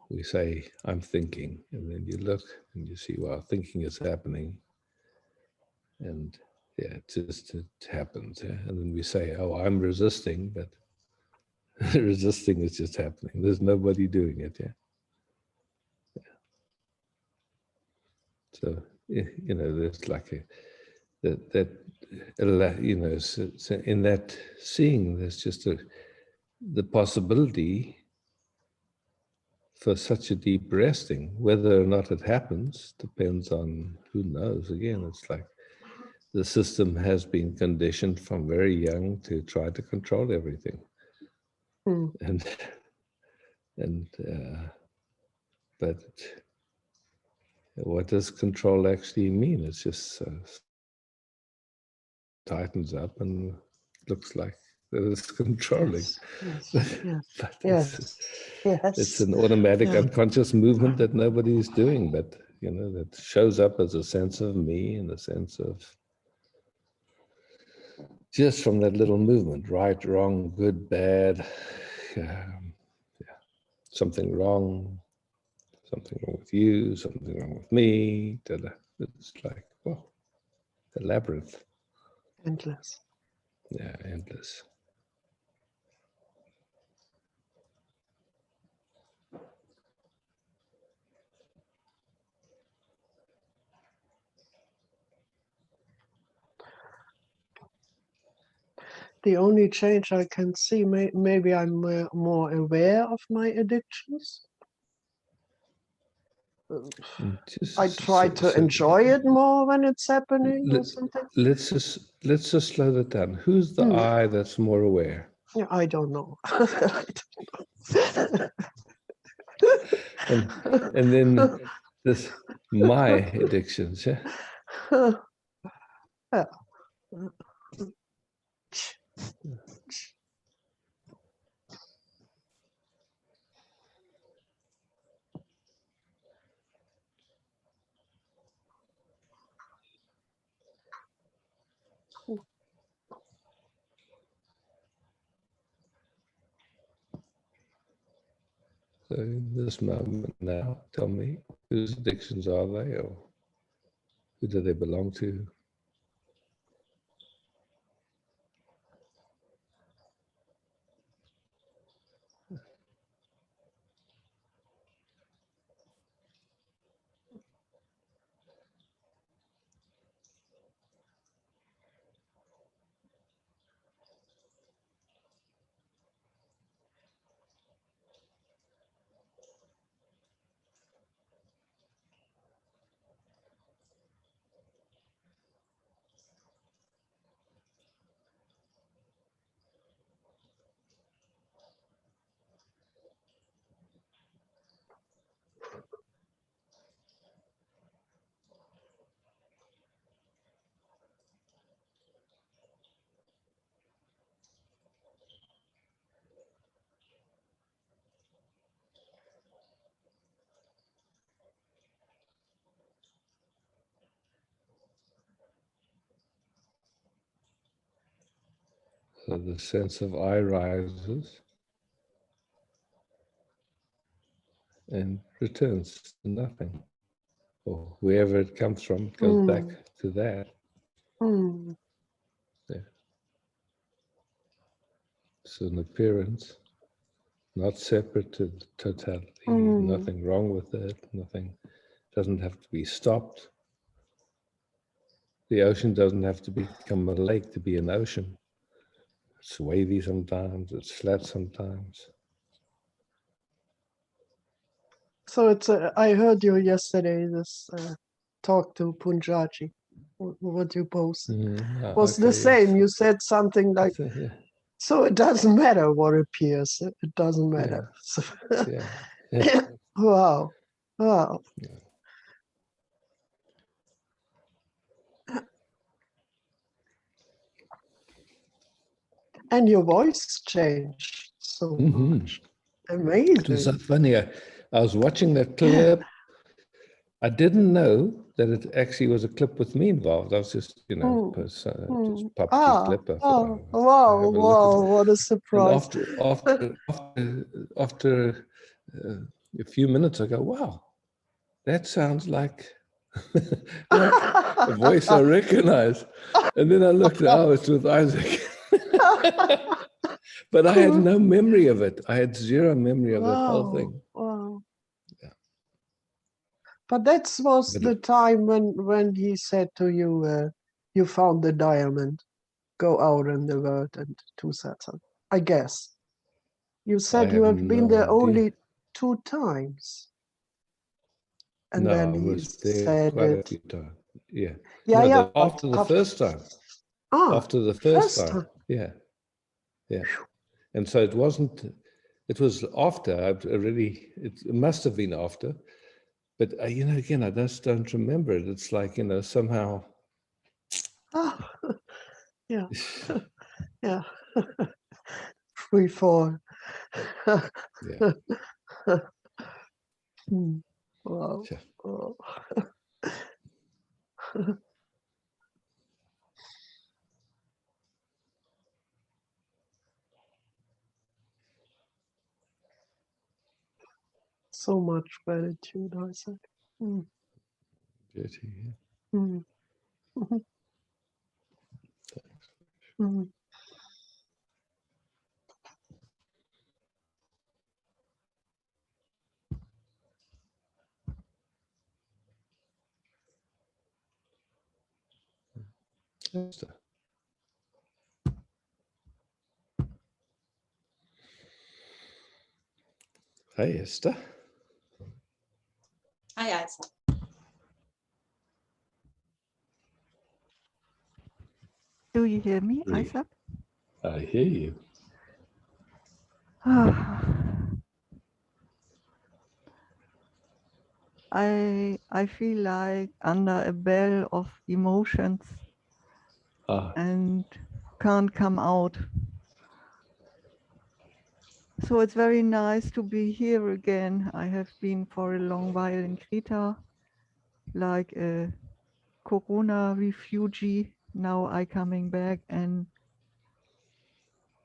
We say, I'm thinking. And then you look and you see, wow, thinking is happening. And yeah, it happens. Yeah? And then we say, oh, I'm resisting, but resisting is just happening. There's nobody doing it. Yeah. So, you know, there's like that you know, so in that seeing, there's just the possibility for such a deep resting. Whether or not it happens depends on who knows. Again, it's like the system has been conditioned from very young to try to control everything. And but what does control actually mean? It's just tightens up and looks like that it's controlling. It's an automatic unconscious movement that nobody's doing, but you know, that shows up as a sense of me and a sense of just from that little movement, right, wrong, good, bad, something wrong with you, something wrong with me. It's like, well, the labyrinth. Endless. Yeah, endless. The only change I can see, maybe I'm more aware of my addictions. I try to enjoy it more when it's happening or something. Let's just slow that down. Who's the I that's more aware? Yeah, I don't know. and then this my addictions, yeah. Yeah. So in this moment now, tell me, whose addictions are they, or who do they belong to? So the sense of I rises and returns to nothing. Or wherever it comes from, it goes back to that. Yeah. It's an appearance, not separate to the totality, nothing wrong with it, nothing doesn't have to be stopped. The ocean doesn't have to become a lake to be an ocean. It's wavy sometimes, it's flat sometimes. So it's I heard you yesterday, this talk to Punjaji, what you posted. Was the same. You said something like, Yeah. so it doesn't matter what appears, it doesn't matter. Yeah. Yeah. Wow. Wow. Yeah. And your voice changed so much. Amazing. It was so funny. I was watching that clip. I didn't know that it actually was a clip with me involved. I was just, just popped the clip. I thought, wow, what a surprise. And after a few minutes, I go, wow, that sounds like a voice I recognize. And then I looked, it's with Isaac. But I had no memory of it. I had zero memory of that whole thing. Wow. Yeah. But that was the time when he said to you, you found the diamond, go out in the world and do something. I guess. You said you have been there only 2 times. And then he said quite a few times. Yeah. Yeah, yeah. After the first time. After the first time. Yeah. Yeah. And so it wasn't, it was after, it must have been after, but again, I just don't remember it. It's like, somehow. Yeah. Yeah. Free fall. Yeah. Wow. Yeah. Oh. So much gratitude, Isaac. Yeah. Esther. Hey, Esther. Hi, Isaac. Do you hear me, Isaac? I hear you. I feel like under a bell of emotions and can't come out. So it's very nice to be here again. I have been for a long while in Creta, like a Corona refugee. Now I coming back and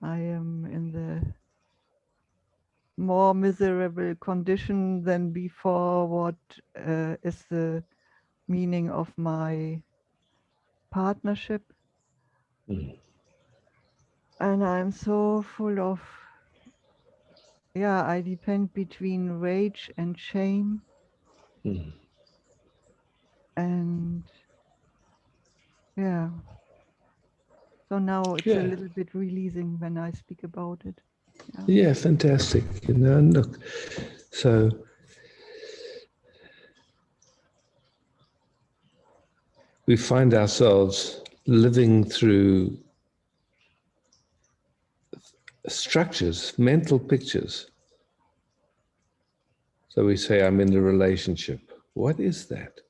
I am in the more miserable condition than before. What is the meaning of my partnership? And I'm so full of, I depend between rage and shame. And so now it's a little bit releasing when I speak about it. Yeah, fantastic. And look, so we find ourselves living through structures, mental pictures. So we say, I'm in a relationship. What is that?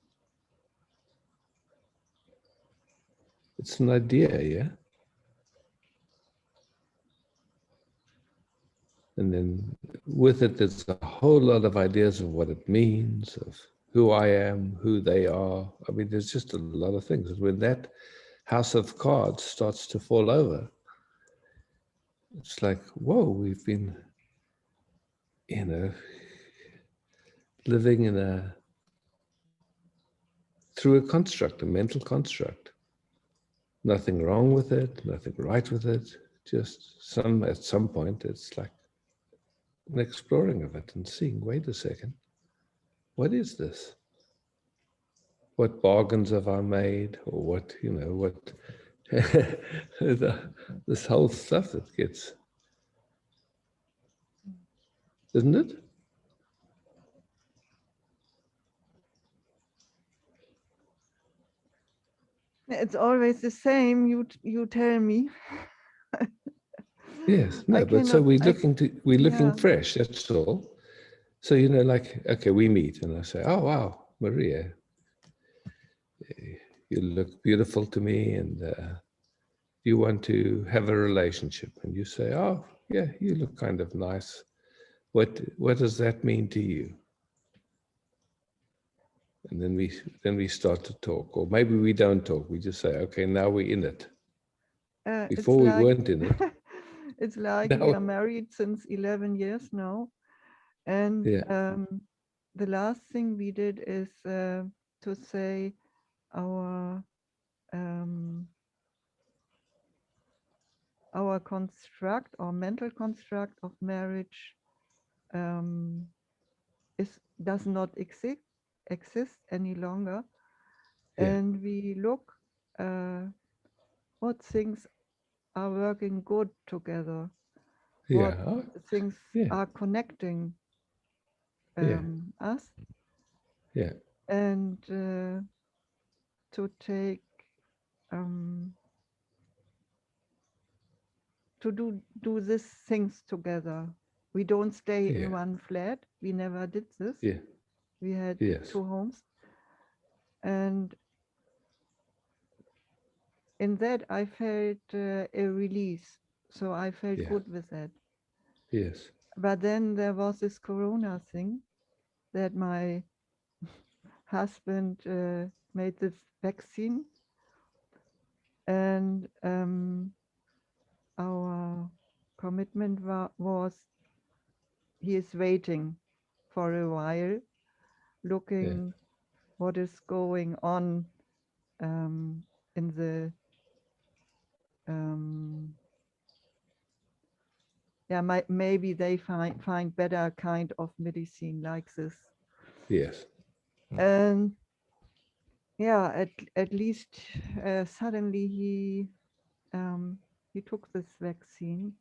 It's an idea, yeah? And then with it, there's a whole lot of ideas of what it means, of who I am, who they are. I mean, there's just a lot of things. When that house of cards starts to fall over, it's like, whoa, we've been, living through a construct, a mental construct. Nothing wrong with it, nothing right with it. Just at some point, it's like an exploring of it and seeing, wait a second, what is this? What bargains have I made? Or what, this whole stuff that gets, isn't it? It's always the same. You tell me. Yes, I no, but so cannot. we're looking Yeah. fresh, that's all. So, like, okay, we meet and I say, oh, wow, Maria, you look beautiful to me and you want to have a relationship. And you say, oh, yeah, you look kind of nice. What does that mean to you? And then we start to talk, or maybe we don't talk. We just say, okay, now we're in it. Before we weren't in it. It's like Now, we are married since 11 years now. And yeah, the last thing we did is to say our construct or mental construct of marriage does not exist any longer. yeah, And we look what things are working good together, what yeah, things yeah, are connecting yeah, us, yeah, and to take to do these things together. We don't stay in yeah, one flat. We never did this. yeah, We had yes, 2 homes, and in that I felt a release. So I felt yeah, good with that. yes, But then there was this Corona thing that my husband made this vaccine, and our commitment was he is waiting for a while, yeah, looking what is going on in the maybe they find better kind of medicine like this. yes, And yeah, at least suddenly he took this vaccine,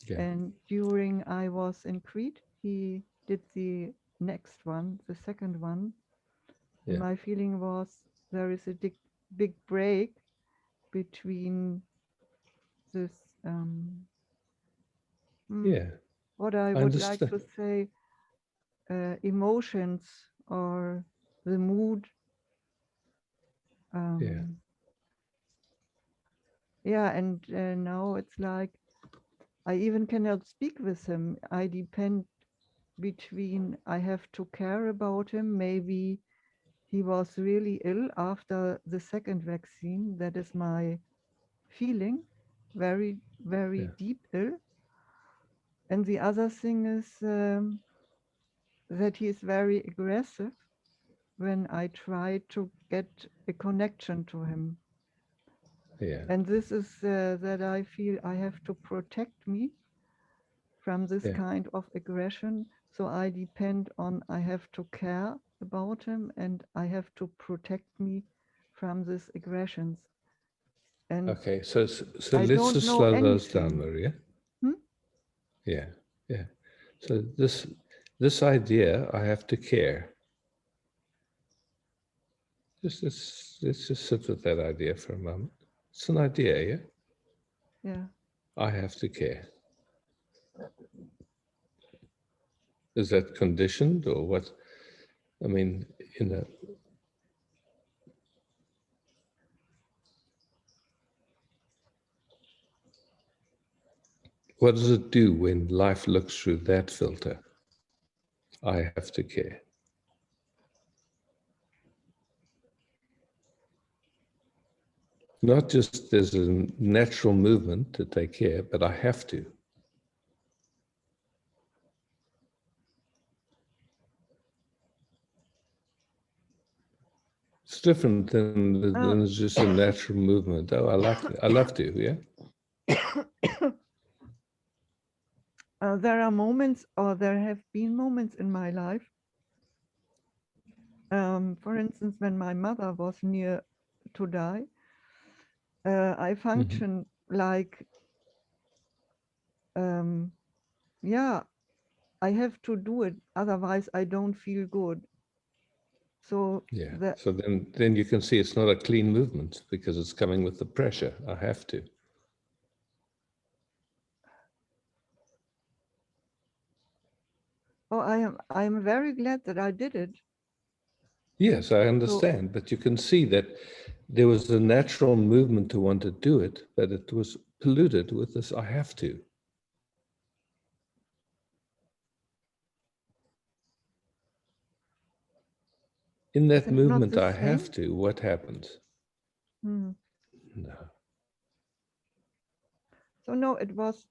yeah, and during I was in Crete, he did the next one, the second one, and yeah, my feeling was there is a big break between this yeah. what I I would like understand. to say emotions or the mood. Yeah, Yeah, and now it's like I even cannot speak with him. I depend between I have to care about him. Maybe he was really ill after the second vaccine. That is my feeling, very, very yeah, deep ill. And the other thing is that he is very aggressive when I try to get a connection to him. yeah. And this is that I feel I have to protect me from this Yeah. kind of aggression. So I depend on, I have to care about him and I have to protect me from these aggressions. And Okay, so I let's don't just know slow those down, anything. Maria. Hmm? Yeah, yeah. So this idea, I have to care. Let's just sit with that idea for a moment. It's an idea, yeah? Yeah. I have to care. Is that conditioned or what? I mean, what does it do when life looks through that filter? I have to care. Not just there's a natural movement to take care, but I have to. It's different than just a natural movement. Oh, I love to, yeah? There are moments, or there have been moments in my life. For instance, when my mother was near to die, I function like, yeah, I have to do it, otherwise I don't feel good. So yeah. So then you can see it's not a clean movement because it's coming with the pressure. I have to. Oh, I am very glad that I did it. Yes, I understand, but you can see that there was a natural movement to want to do it, but it was polluted with this I have to. In that movement, I have to, what happens? No. So no, it was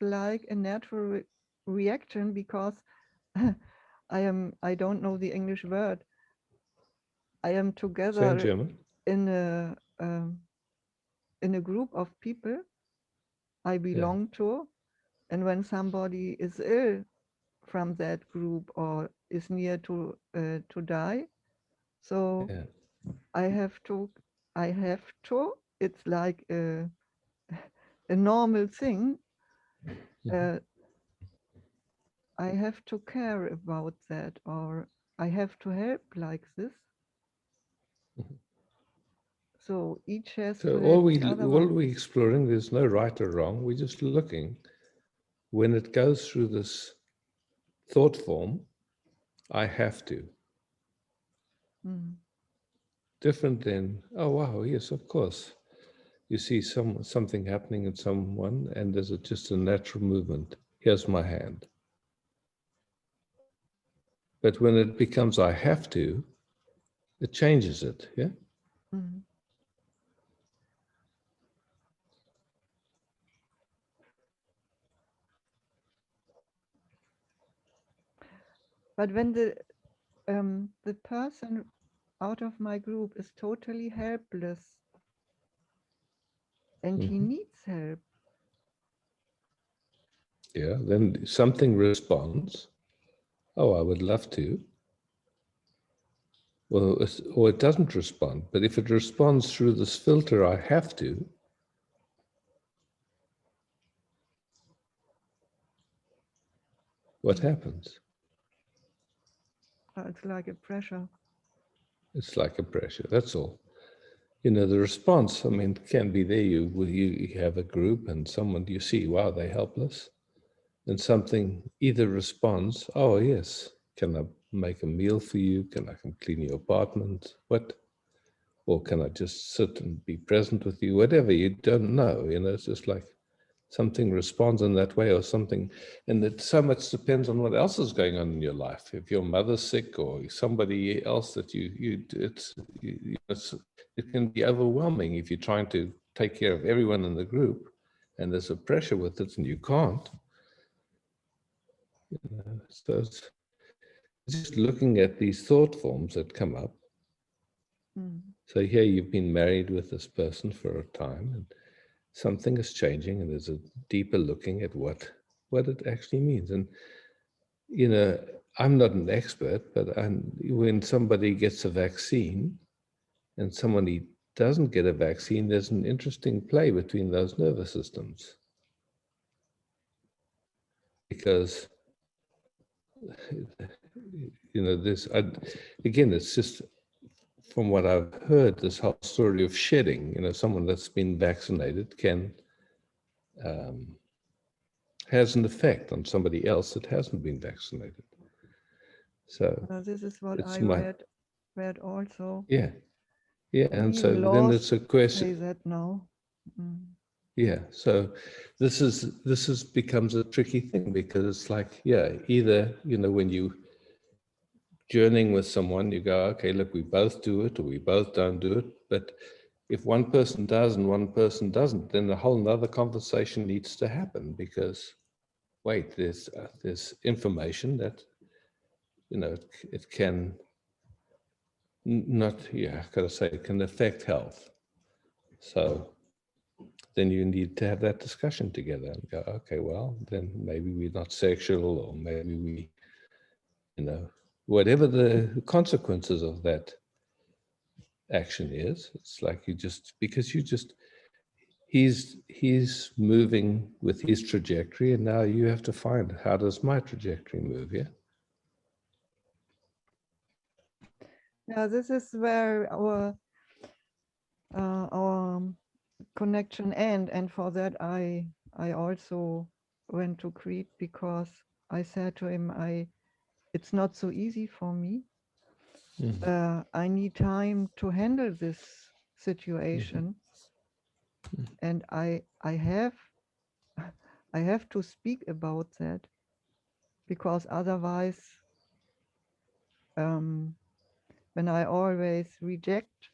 like a natural reaction, because I don't know the English word. I am together in a group of people I belong to, and when somebody is ill from that group or is near to die, so I have to. It's like a normal thing. I have to care about that, or I have to help like this. So each has to help the other one. All we're exploring, there's no right or wrong. We're just looking. When it goes through this thought form, I have to. Different than, oh wow, yes, of course. You see something happening in someone, and there's just a natural movement. Here's my hand. But when it becomes I have to, it changes it, yeah? But when the person out of my group is totally helpless and he needs help. Yeah, then something responds, oh, I would love to. Well, or it doesn't respond. But if it responds through this filter, I have to, what happens? It's like a pressure. It's like a pressure, that's all. You know, the response, I mean, can be there. You have a group and someone you see, wow, they're helpless. And something either responds, oh, yes, can I make a meal for you? Can I come clean your apartment? What? Or can I just sit and be present with you? Whatever, you don't know. You know, it's just like something responds in that way or something. And it so much depends on what else is going on in your life. If your mother's sick or somebody else that it can be overwhelming if you're trying to take care of everyone in the group and there's a pressure with it and you can't. You know, so it's just looking at these thought forms that come up. So here you've been married with this person for a time and something is changing and there's a deeper looking at what it actually means. And, you know, I'm not an expert, but when somebody gets a vaccine and somebody doesn't get a vaccine, there's an interesting play between those nervous systems. Because, you know, again, it's just from what I've heard, this whole story of shedding, you know, someone that's been vaccinated has an effect on somebody else that hasn't been vaccinated. So this is what I read also. Yeah, and so then it's a question. Say that now. Yeah, so this becomes a tricky thing because it's like, yeah, either, you know, when you journeying with someone, you go, okay, look, we both do it or we both don't do it. But if one person does and one person doesn't, then a whole nother conversation needs to happen, because wait, there's information that, you know, it can not, yeah, I gotta say, it can affect health. So then you need to have that discussion together and go, okay, well, then maybe we're not sexual, or maybe we, you know, whatever the consequences of that action is. It's like he's moving with his trajectory, and now you have to find, how does my trajectory move? Yeah. Yeah, this is where our connection end, and for that I also went to Crete, because I said to him, it's not so easy for me. I need time to handle this situation, and I have to speak about that, because otherwise, when I always reject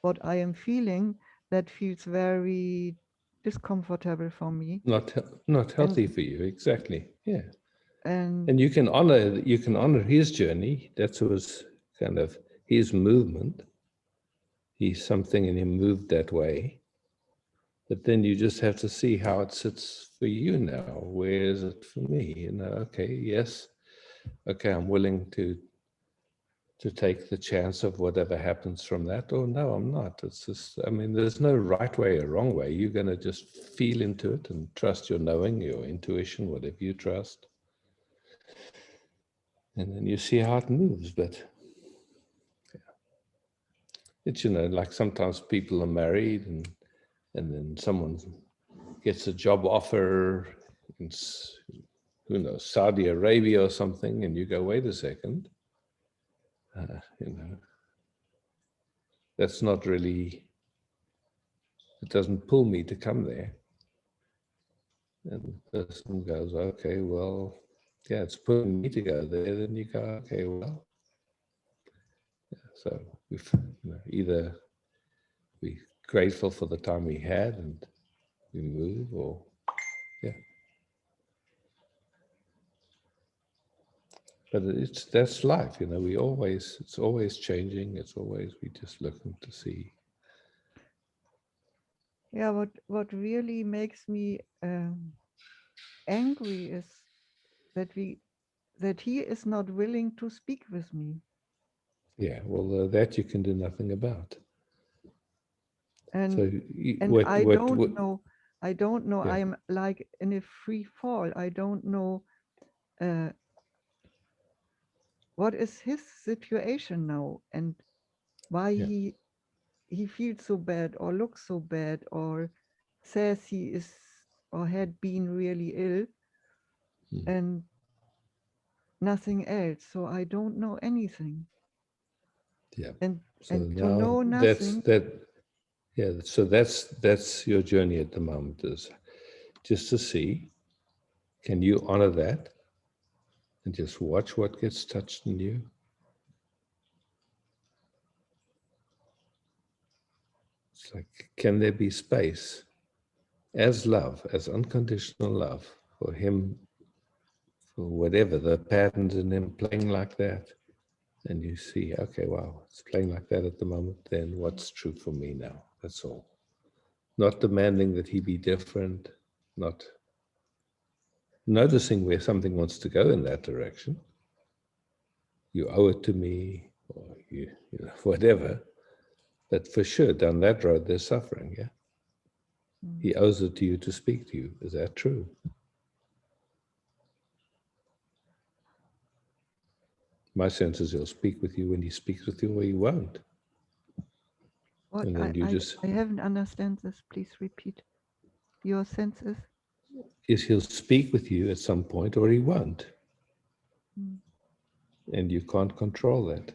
what I am feeling, that feels very discomfortable for me. Not healthy for you, exactly. Yeah. And you can honor his journey. That was kind of his movement. He's something in him moved that way. But then you just have to see how it sits for you now. Where is it for me? You know, okay, yes, okay, I'm willing to take the chance of whatever happens from that, or no, I'm not. It's just, I mean, there's no right way or wrong way. You're going to just feel into it and trust your knowing, your intuition, whatever you trust. And then you see how it moves. But yeah. It's, you know, like sometimes people are married, and then someone gets a job offer in, who knows, Saudi Arabia or something, and you go, wait a second, you know, that's not really, it doesn't pull me to come there. And the person goes, okay, well, yeah, it's pulling me to go there. Then you go, okay, well, yeah, so we've, you know, either we're grateful for the time we had and we move, or yeah. But that's life, you know. It's always changing. It's always, we just looking to see. yeah, what really makes me angry is that he is not willing to speak with me. Yeah, well, that you can do nothing about. And So I don't know. Yeah. I'm like in a free fall. I don't know what is his situation now, and why he feels so bad, or looks so bad, or says he is or had been really ill, and nothing else. So I don't know anything. Yeah. And So to know now nothing. yeah. So that's your journey at the moment, is just to see, can you honor that and just watch what gets touched in you? It's like, can there be space as love, as unconditional love for him, for whatever the patterns in him playing like that? And you see, okay, wow, it's playing like that at the moment, then what's true for me now? That's all. Not demanding that he be different, not noticing where something wants to go in that direction. You owe it to me, or you know, whatever. But for sure, down that road, there's suffering, yeah? He owes it to you to speak to you. Is that true? My sense is he'll speak with you when he speaks with you, or he won't. What And then I haven't understand this. Please repeat. Your senses? Is he'll speak with you at some point, or he won't. And you can't control that.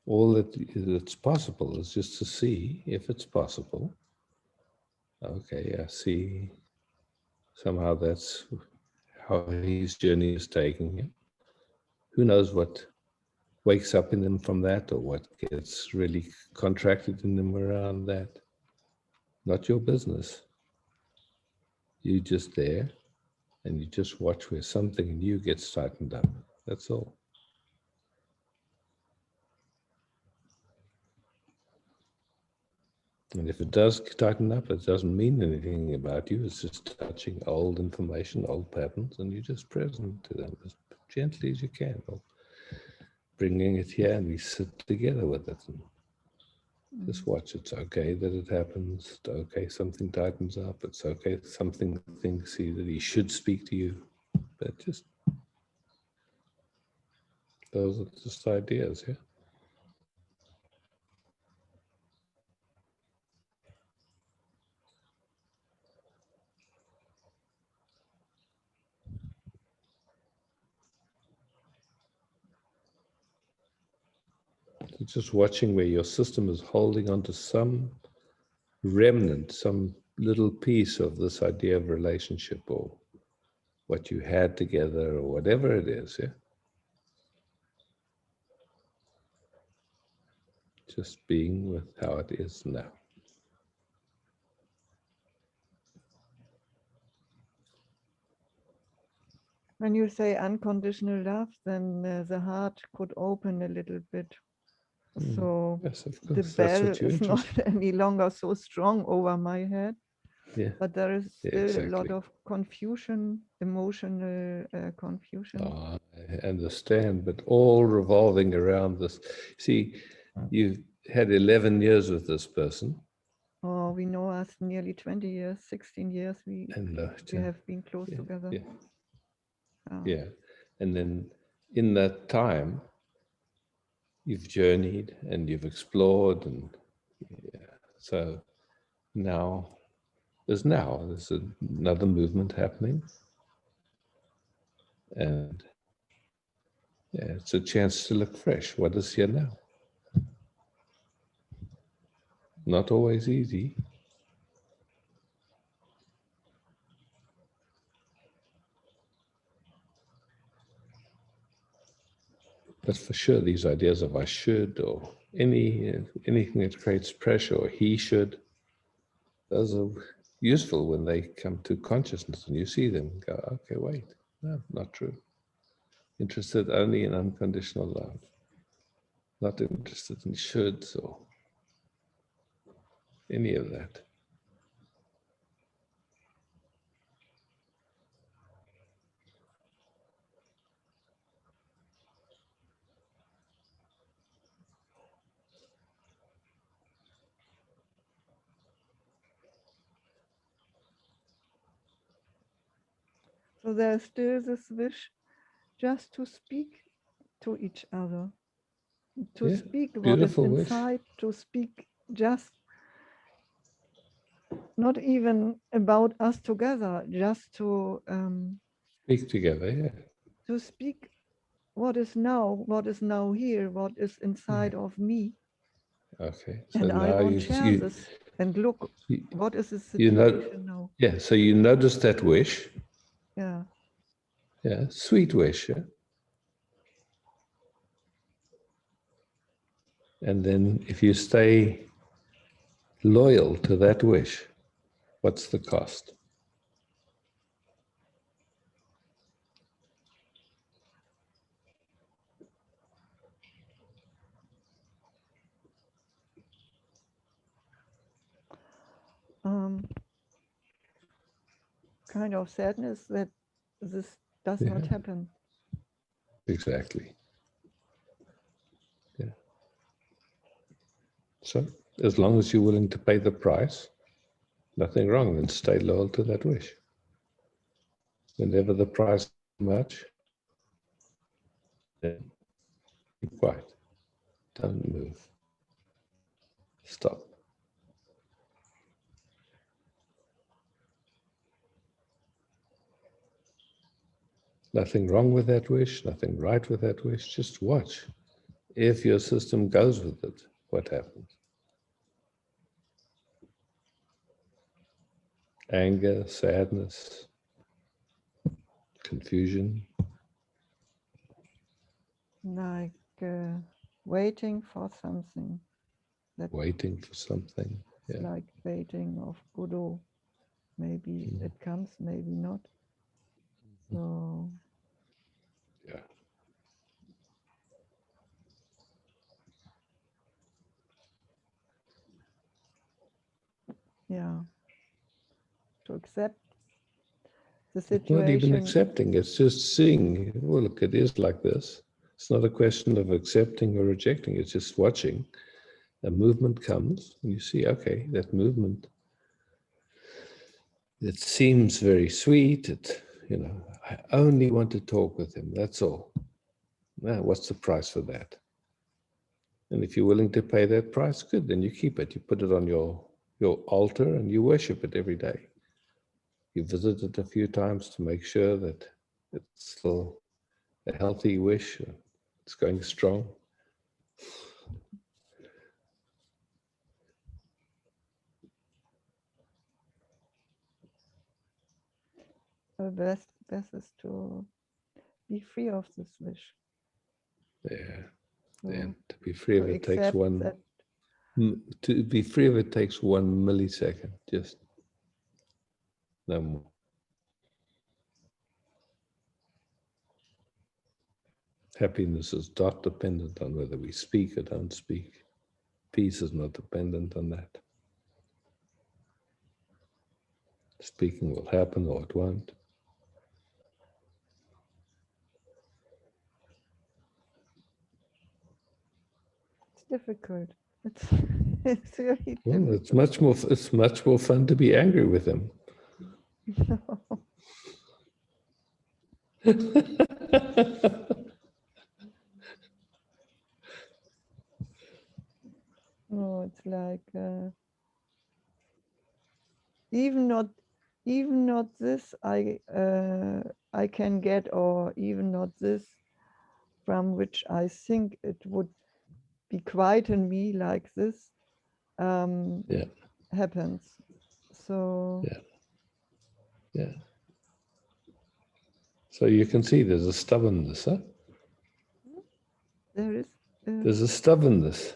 All that's possible is just to see if it's possible. Okay, I see. Somehow that's how his journey is taking him. Who knows what wakes up in them from that, or what gets really contracted in them around that. Not your business. You just there, and you just watch where something new gets tightened up. That's all. And if it does tighten up, it doesn't mean anything about you. It's just touching old information, old patterns, and you're just present to them as gently as you can, or bringing it here, and we sit together with it. And just watch. It's okay that it happens. It's okay something tightens up. It's okay something thinks that he should speak to you. But just, those are just ideas, yeah? It's just watching where your system is holding on to some remnant, some little piece of this idea of relationship, or what you had together, or whatever it is, yeah? Just being with how it is now. When you say unconditional love, then the heart could open a little bit. So yes, of the course. That's bell what you're is not interested any longer so strong over my head. in. Yeah. But there is Yeah, still exactly. a lot of confusion, emotional confusion. Oh, I understand, but all revolving around this. See, you've had 11 years with this person. Oh, we know us nearly 20 years, 16 years. We have been close together. Yeah. Oh. Yeah. And then in that time, you've journeyed and you've explored, and so now there's another movement happening, and it's a chance to look fresh. What is here now? Not always easy. But for sure, these ideas of I should, or anything that creates pressure, or he should, those are useful when they come to consciousness and you see them and go, okay, wait, no, not true. Interested only in unconditional love, not interested in shoulds or any of that. So there's still this wish just to speak to each other, to speak what is inside, to speak just not even about us together, just to Speak together, yeah. To speak what is now here, what is inside of me. Okay, so and now I want to share this and look, what is the situation now? Yeah, so you notice that wish. Yeah. Yeah, sweet wish, yeah. And then if you stay loyal to that wish, what's the cost? Kind of sadness that this does not happen. Exactly. Yeah. So as long as you're willing to pay the price, nothing wrong, then stay loyal to that wish. Whenever the price is too much, then keep quiet. Don't move. Stop. Nothing wrong with that wish, nothing right with that wish. Just watch. If your system goes with it, what happens? Anger, sadness, confusion. I waiting for something. That Waiting for something. it's Yeah. like waiting of Godot. Maybe it comes, maybe not. So Yeah. yeah, to accept the It's not even situation. accepting, it's just seeing, well, look, it is like this. It's not a question of accepting or rejecting, it's just watching. A movement comes and you see, okay, that movement, it seems very sweet. I only want to talk with him, that's all. Now, what's the price for that? And if you're willing to pay that price, good, then you keep it. You put it on your altar and you worship it every day. You visit it a few times to make sure that it's still a healthy wish, it's going strong. The best is to be free of this wish. Yeah. So And to be free of to it takes accept one. that To be free of it takes 1 millisecond, just no more. Happiness is not dependent on whether we speak or don't speak. Peace is not dependent on that. Speaking will happen or it won't. it's difficult. It's it's really Well, difficult. it's much more fun to be angry with him. No, it's like even not this I can get, or even not this from which I think it would be quieten me like this Yeah. happens. So Yeah. So you can see there's a stubbornness, huh? there is There's a stubbornness.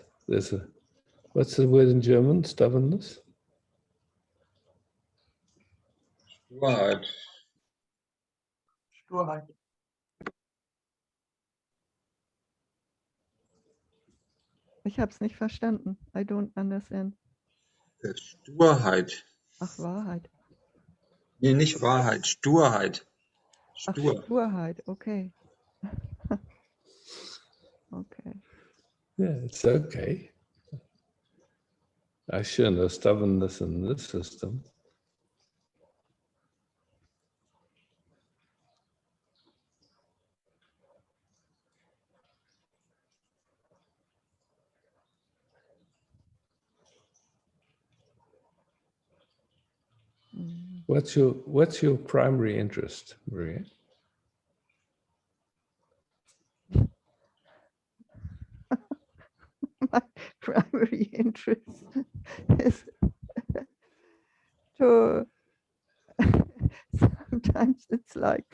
What's the word in German? Stubbornness? Right. Sturheit. ich habe es nicht verstanden. I don't understand. Sturheit. Ach, Wahrheit. Nee, nicht Wahrheit, Sturheit. Ach, Stur. Sturheit, okay. Okay. Yeah, it's okay. I sure know stubbornness in this system. What's your primary interest, Maria? My primary interest is to sometimes it's like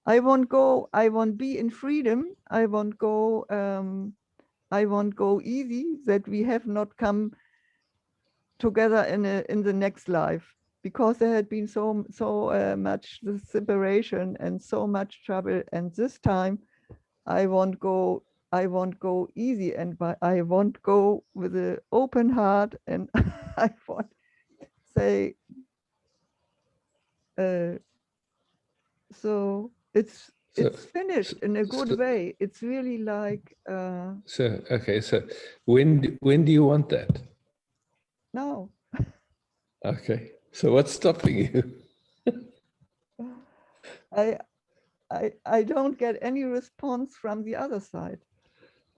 I won't be in freedom, I won't go easy, that we have not come together in the next life, because there had been so much separation and so much trouble, and this time I won't go easy, and I won't go with an open heart, and I won't say so it's finished in a good way. It's really like Okay, so when do you want that? now. Okay, so what's stopping you? I don't get any response from the other side.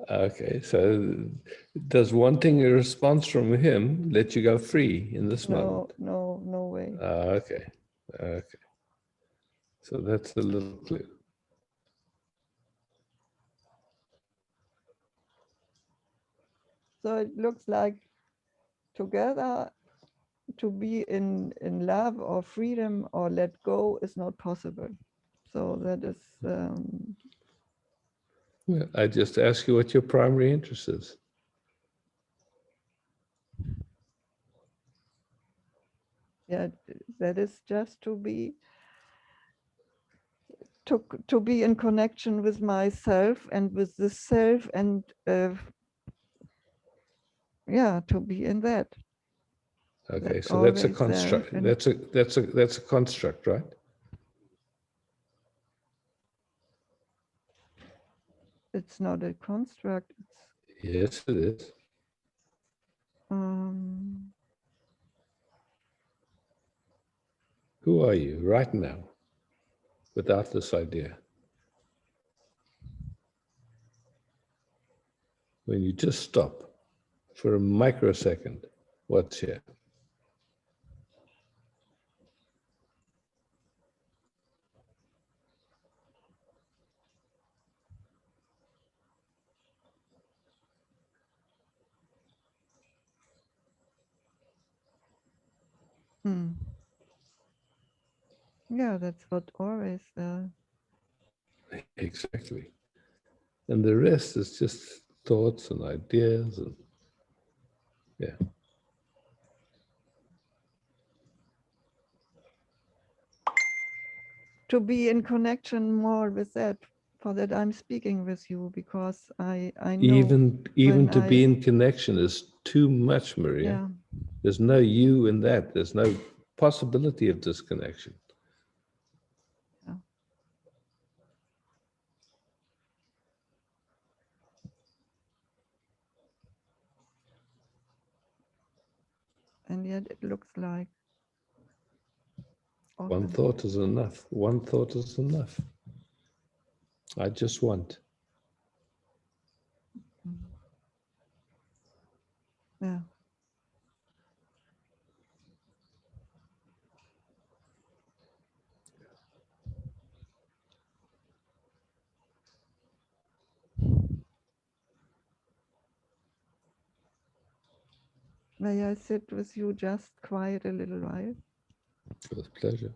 Okay, so does wanting a response from him let you go free in this moment? No way. Okay, okay. So that's a little clue. So it looks like together to be in love or freedom or let go is not possible. So that is Well, I just ask you what your primary interest is. Yeah, that is just to be in connection with myself and with the self, and yeah, to be in that. Okay, so that's a always there, construct. and That's a construct, right? it's not a construct. Yes, it is. Who are you right now without this idea? When you just stop for a microsecond, what's here? Yeah, that's what always. Exactly. And the rest is just thoughts and ideas and yeah. To be in connection more with that, for that I'm speaking with you, because I know Even to be in connection is too much, Maria. Yeah. There's no you in that. There's no possibility of disconnection. Yeah. And yet it looks like One often. thought is enough. One thought is enough. I just want. Yeah. May I sit with you just quiet a little while? With pleasure.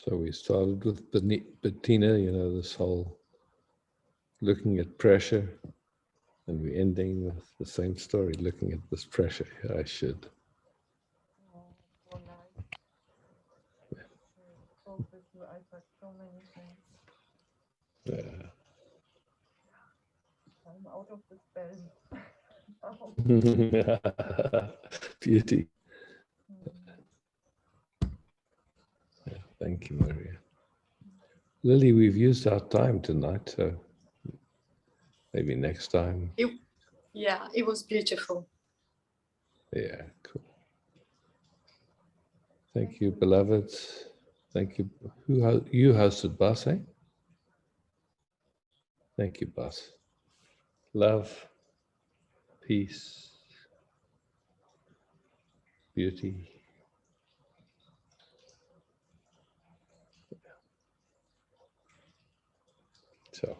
So we started with Bettina, this whole looking at pressure, and we're ending with the same story, looking at this pressure. I should. So nice. Spoke with you, Isaac, so many things. Yeah. I'm out of this balance. Beauty. Yeah, thank you, Maria. Lily, we've used our time tonight, so maybe next time. Yeah, it was beautiful. Yeah, cool. Thank you, beloveds. Thank you. You hosted Bus, eh? Thank you, Bus. Love, peace, beauty. So.